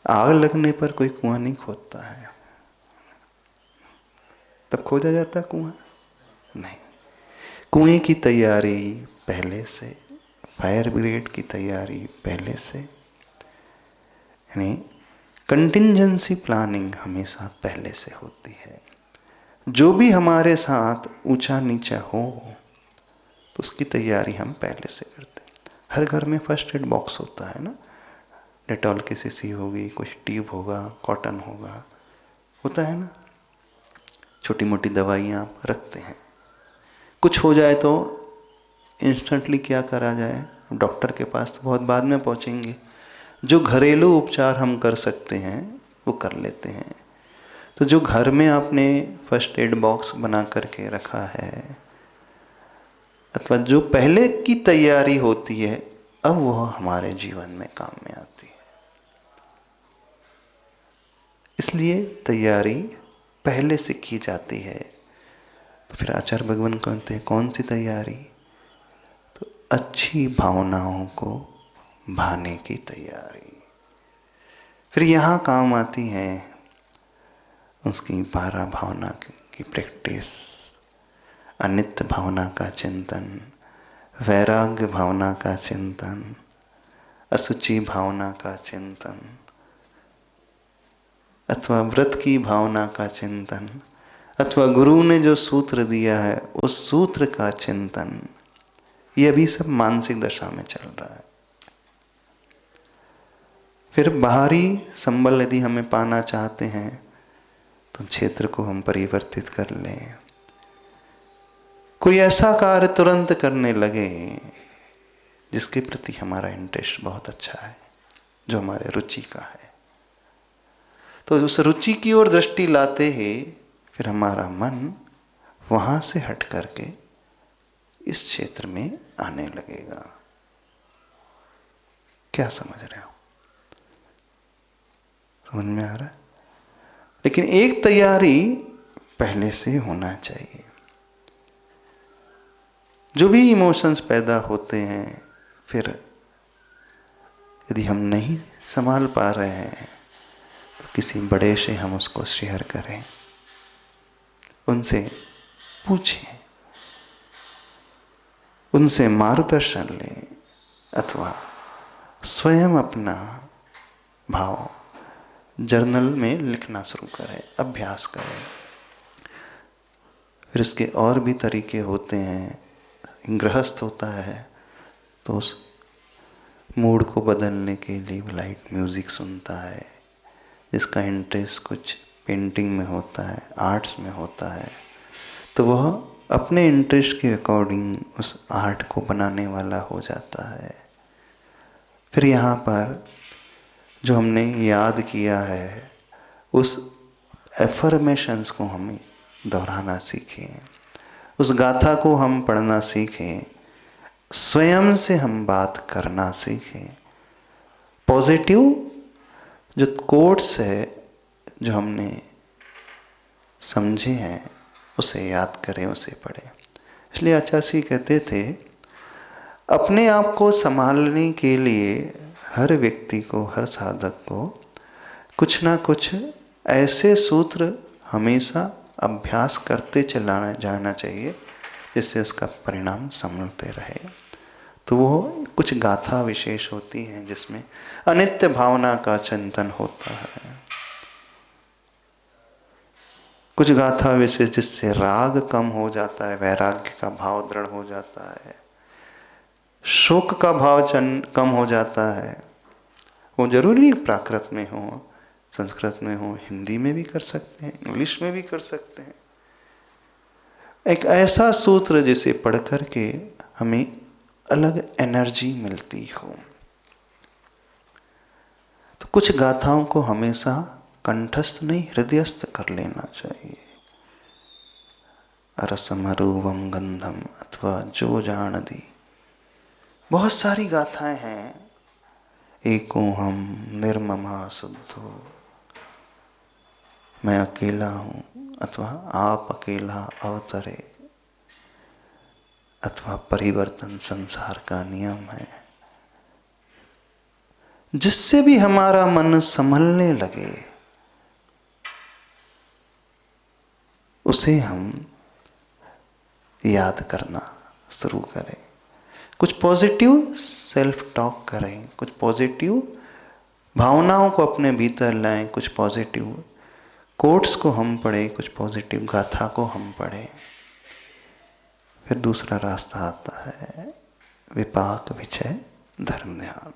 आग लगने पर कोई कुआं नहीं खोदता है, तब खोदा जाता है कुआं? नहीं। कुएं की तैयारी पहले से, फायर ब्रिगेड की तैयारी पहले से, यानी कंटिंजेंसी प्लानिंग हमेशा पहले से होती है। जो भी हमारे साथ ऊंचा नीचा हो तो उसकी तैयारी हम पहले से करते हैं। हर घर में फर्स्ट एड बॉक्स होता है ना, डेटॉल की शीशी होगी, कुछ ट्यूब होगा, कॉटन होगा, होता है ना। छोटी मोटी दवाइयाँ आप रखते हैं। कुछ हो जाए तो इंस्टेंटली क्या करा जाए, डॉक्टर के पास तो बहुत बाद में पहुँचेंगे। जो घरेलू उपचार हम कर सकते हैं वो कर लेते हैं। तो जो घर में आपने फर्स्ट एड बॉक्स बना करके रखा है, अथवा जो पहले की तैयारी होती है, अब वह हमारे जीवन में काम में आती है। इसलिए तैयारी पहले से की जाती है। तो फिर आचार्य भगवान कहते हैं कौन सी तैयारी? तो अच्छी भावनाओं को भाने की तैयारी। फिर यहाँ काम आती है उसकी 12 भावना की प्रैक्टिस, अनित्य भावना का चिंतन, वैराग्य भावना का चिंतन, असुचि भावना का चिंतन, अथवा व्रत की भावना का चिंतन, अथवा गुरु ने जो सूत्र दिया है उस सूत्र का चिंतन। ये अभी सब मानसिक दशा में चल रहा है। फिर बाहरी संबल यदि हमें पाना चाहते हैं तो क्षेत्र को हम परिवर्तित कर लें। कोई ऐसा कार्य तुरंत करने लगे जिसके प्रति हमारा इंटरेस्ट बहुत अच्छा है, जो हमारे रुचि का है। तो उस रुचि की ओर दृष्टि लाते ही फिर हमारा मन वहां से हट करके इस क्षेत्र में आने लगेगा। क्या समझ रहे हो? समझ में आ रहा है? लेकिन एक तैयारी पहले से होना चाहिए। जो भी इमोशंस पैदा होते हैं, फिर यदि हम नहीं संभाल पा रहे हैं तो किसी बड़े से हम उसको शेयर करें, उनसे पूछें, उनसे मार्गदर्शन लें, अथवा स्वयं अपना भाव जर्नल में लिखना शुरू करें, अभ्यास करें। फिर इसके और भी तरीके होते हैं। गृहस्थ होता है तो उस मूड को बदलने के लिए लाइट म्यूजिक सुनता है। जिसका इंटरेस्ट कुछ पेंटिंग में होता है, आर्ट्स में होता है, तो वह अपने इंटरेस्ट के अकॉर्डिंग उस आर्ट को बनाने वाला हो जाता है। फिर यहाँ पर जो हमने याद किया है उस एफर्मेशंस को हम दोहराना सीखें, उस गाथा को हम पढ़ना सीखें, स्वयं से हम बात करना सीखें। पॉजिटिव जो कोट्स है जो हमने समझे हैं उसे याद करें, उसे पढ़ें। इसलिए आचार्य जी कहते थे, अपने आप को संभालने के लिए हर व्यक्ति को, हर साधक को कुछ ना कुछ ऐसे सूत्र हमेशा अभ्यास करते चलाना जाना चाहिए जिससे उसका परिणाम संभलते रहे। तो वो कुछ गाथा विशेष होती हैं जिसमें अनित्य भावना का चिंतन होता है, कुछ गाथा विशेष जिससे राग कम हो जाता है, वैराग्य का भाव दृढ़ हो जाता है, शोक का भाव कम हो जाता है। वो जरूरी नहीं प्राकृत में हो, संस्कृत में हो, हिंदी में भी कर सकते हैं, इंग्लिश में भी कर सकते हैं। एक ऐसा सूत्र जिसे पढ़ करके हमें अलग एनर्जी मिलती हो। तो कुछ गाथाओं को हमेशा कंठस्थ नहीं, हृदयस्थ कर लेना चाहिए। रसमरूपम गंधम अथवा जो जानदी, बहुत सारी गाथाएं हैं। एको हम निर्ममा शुद्धो, मैं अकेला हूँ, अथवा आप अकेला अवतरे, अथवा परिवर्तन संसार का नियम है। जिससे भी हमारा मन संभलने लगे उसे हम याद करना शुरू करें, कुछ पॉजिटिव सेल्फ टॉक करें, कुछ पॉजिटिव भावनाओं को अपने भीतर लाएं, कुछ पॉजिटिव कोट्स को हम पढ़ें, कुछ पॉजिटिव गाथा को हम पढ़ें। फिर दूसरा रास्ता आता है विपाक विचय धर्म ध्यान।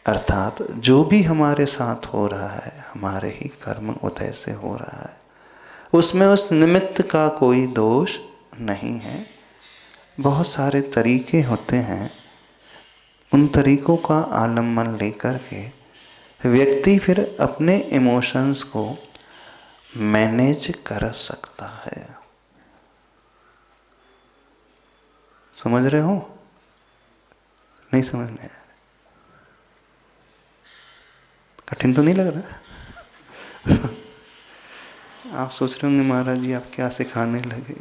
अर्थात जो भी हमारे साथ हो रहा है हमारे ही कर्म उदय से हो रहा है, उसमें उस निमित्त का कोई दोष नहीं है। बहुत सारे तरीके होते हैं, उन तरीकों का आलम्बन लेकर के व्यक्ति फिर अपने इमोशंस को मैनेज कर सकता है। समझ रहे हो? नहीं समझ में? कठिन तो नहीं लग रहा? आप सोच रहे होंगे महाराज जी आप क्या सिखाने लगे।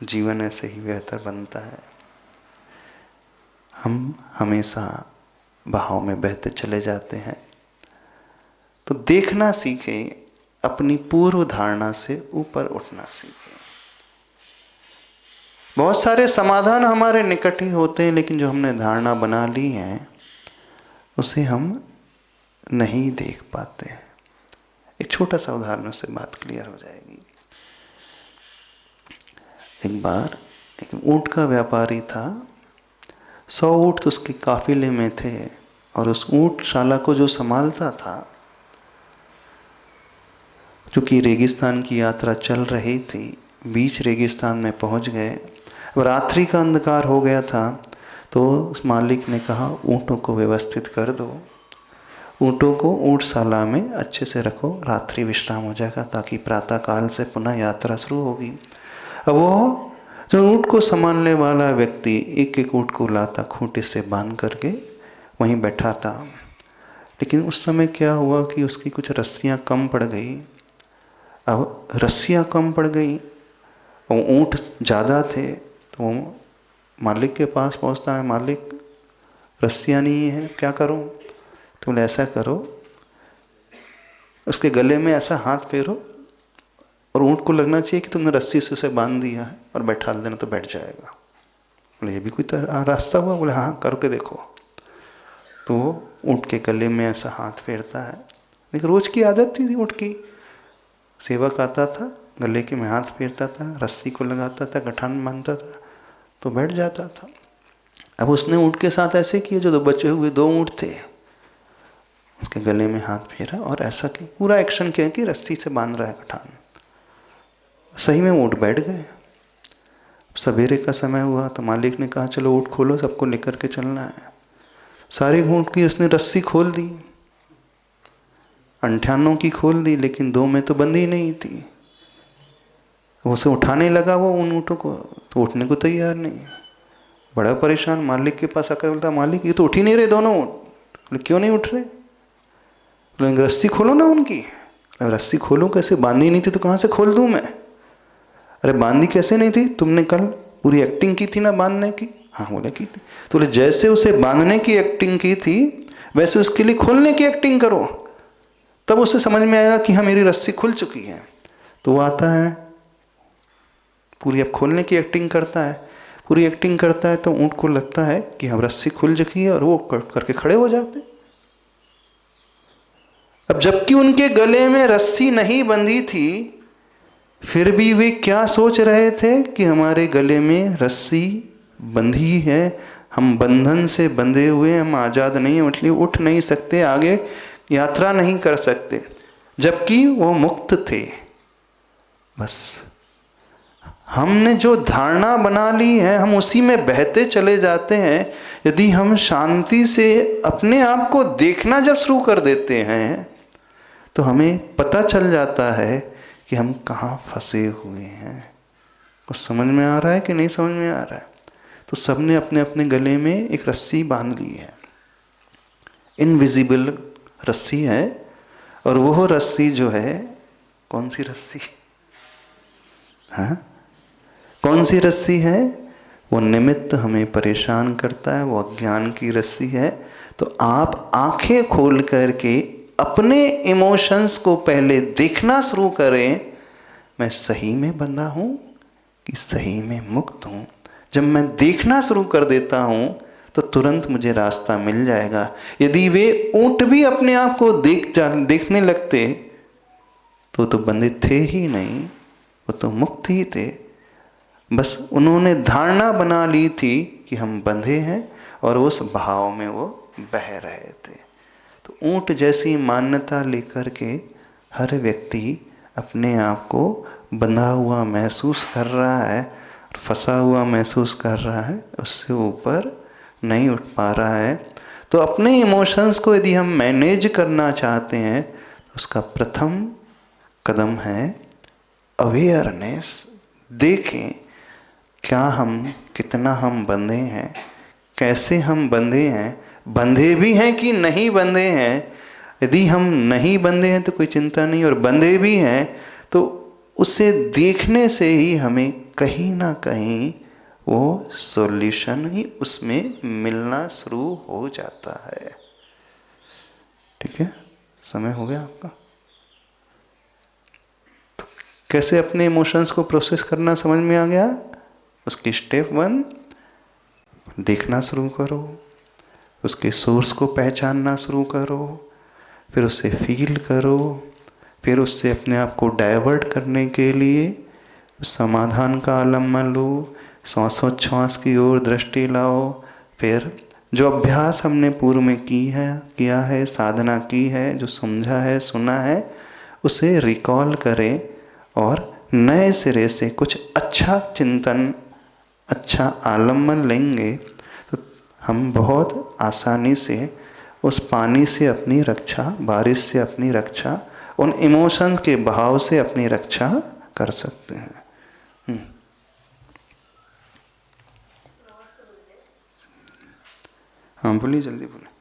जीवन ऐसे ही बेहतर बनता है। हम हमेशा बहाव में बहते चले जाते हैं। तो देखना सीखें, अपनी पूर्व धारणा से ऊपर उठना सीखें। बहुत सारे समाधान हमारे निकट ही होते हैं, लेकिन जो हमने धारणा बना ली है उसे हम नहीं देख पाते हैं। एक छोटा सा उदाहरण से बात क्लियर हो जाएगी। एक बार एक ऊंट का व्यापारी था। 100 ऊंट तो उसके काफिले में थे, और उस ऊंटशाला को जो संभालता था, चूंकि रेगिस्तान की यात्रा चल रही थी, बीच रेगिस्तान में पहुंच गए। अब रात्रि का अंधकार हो गया था, तो उस मालिक ने कहा ऊँटों को व्यवस्थित कर दो, ऊँटों को ऊँटशाला में अच्छे से रखो, रात्रि विश्राम हो जाएगा, ताकि प्रातः काल से पुनः यात्रा शुरू होगी। अब वो जो ऊँट को संभालने वाला व्यक्ति एक एक ऊँट को लाता, खूंटे से बांध करके वहीं बैठा था। लेकिन उस समय क्या हुआ कि उसकी कुछ रस्सियाँ कम पड़ गई। अब रस्सियाँ कम पड़ गई और ऊँट ज़्यादा थे, तो मालिक के पास पहुंचता है, मालिक रस्सियाँ नहीं है, क्या करूं? तो बोले ऐसा करो, उसके गले में ऐसा हाथ फेरो और ऊँट को लगना चाहिए कि तुमने रस्सी से उसे बांध दिया है, और बैठा देना तो बैठ जाएगा। बोले ये भी कोई रास्ता हुआ? बोले हाँ करके देखो। तो ऊँट के गले में ऐसा हाथ फेरता है। लेकिन रोज की आदत थी ऊँट की। सेवक आता था, गले के में हाथ फेरता था, रस्सी को लगाता था, गठान बांधता था, तो बैठ जाता था। अब उसने ऊँट के साथ ऐसे किए, जो बचे हुए 2 ऊँट थे, उसके गले में हाथ फेरा और ऐसा कि पूरा एक्शन किया कि रस्सी से बांध रहा है गठान। सही में ऊँट बैठ गए। सवेरे का समय हुआ तो मालिक ने कहा चलो ऊँट खोलो, सबको लेकर के चलना है। सारे ऊँट की उसने रस्सी खोल दी, 98 की खोल दी, लेकिन 2 में तो बंधी नहीं थी। वो उसे उठाने लगा वो उन ऊँटों को, तो उठने को तैयार नहीं। बड़ा परेशान, मालिक के पास आकर बोलता मालिक ये तो उठ ही नहीं रहे दोनों ऊँट। बोले क्यों नहीं उठ रहे? बोले रस्सी खोलो ना उनकी। रस्सी खोलूं कैसे, बांधी नहीं थी तो कहाँ से खोल दूं मैं? अरे बांधी कैसे नहीं थी, तुमने कल पूरी एक्टिंग की थी ना बांधने की। हाँ बोले की थी। तो बोले जैसे उसे बांधने की एक्टिंग की थी वैसे उसके लिए खोलने की एक्टिंग करो, तब उसे समझ में आएगा कि हाँ मेरी रस्सी खुल चुकी है। तो वो आता है पूरी अब खोलने की एक्टिंग करता है, पूरी एक्टिंग करता है, तो ऊँट को लगता है कि हम रस्सी खुल चुकी है और वो करके खड़े हो जाते। अब जबकि उनके गले में रस्सी नहीं बंधी थी, फिर भी वे क्या सोच रहे थे कि हमारे गले में रस्सी बंधी है, हम बंधन से बंधे हुए, हम आज़ाद नहीं, इसलिए उठ नहीं सकते, आगे यात्रा नहीं कर सकते, जबकि वो मुक्त थे। बस हमने जो धारणा बना ली है हम उसी में बहते चले जाते हैं। यदि हम शांति से अपने आप को देखना जब शुरू कर देते हैं तो हमें पता चल जाता है कि हम कहाँ फंसे हुए हैं। कुछ समझ में आ रहा है कि नहीं समझ में आ रहा है? तो सबने अपने अपने गले में एक रस्सी बांध ली है, इनविजिबल रस्सी है। और वो रस्सी जो है, कौन सी रस्सी? हाँ, कौन सी रस्सी है? वो निमित्त हमें परेशान करता है, वो अज्ञान की रस्सी है। तो आप आंखें खोल करके अपने इमोशंस को पहले देखना शुरू करें, मैं सही में बंधा हूं कि सही में मुक्त हूं। जब मैं देखना शुरू कर देता हूं तो तुरंत मुझे रास्ता मिल जाएगा। यदि वे ऊंट भी अपने आप को देखने लगते तो बंधे थे ही नहीं, वो तो मुक्त ही थे। बस उन्होंने धारणा बना ली थी कि हम बंधे हैं और उस भाव में वो बह रहे थे। तो ऊंट जैसी मान्यता लेकर के हर व्यक्ति अपने आप को बंधा हुआ महसूस कर रहा है, फंसा हुआ महसूस कर रहा है, उससे ऊपर नहीं उठ पा रहा है। तो अपने इमोशंस को यदि हम मैनेज करना चाहते हैं तो उसका प्रथम कदम है अवेयरनेस। देखें क्या हम, कितना हम बंधे हैं, कैसे हम बंधे हैं, बंधे भी हैं कि नहीं बंधे हैं। यदि हम नहीं बंधे हैं तो कोई चिंता नहीं, और बंधे भी हैं तो उसे देखने से ही हमें कहीं ना कहीं वो सॉल्यूशन ही उसमें मिलना शुरू हो जाता है। ठीक है, समय हो गया आपका। तो कैसे अपने इमोशंस को प्रोसेस करना समझ में आ गया? उसकी स्टेप 1, देखना शुरू करो, उसके सोर्स को पहचानना शुरू करो, फिर उसे फील करो, फिर उससे अपने आप को डाइवर्ट करने के लिए समाधान का आलम्बन लो, श्वासोच्छ्वास की ओर दृष्टि लाओ। फिर जो अभ्यास हमने पूर्व में किया है, साधना की है, जो समझा है, सुना है, उसे रिकॉल करें और नए सिरे से कुछ अच्छा चिंतन, अच्छा आलम्बन लेंगे तो हम बहुत आसानी से उस पानी से अपनी रक्षा, बारिश से अपनी रक्षा, उन इमोशन के बहाव से अपनी रक्षा कर सकते हैं। हाँ बोलिए, जल्दी बोलिए।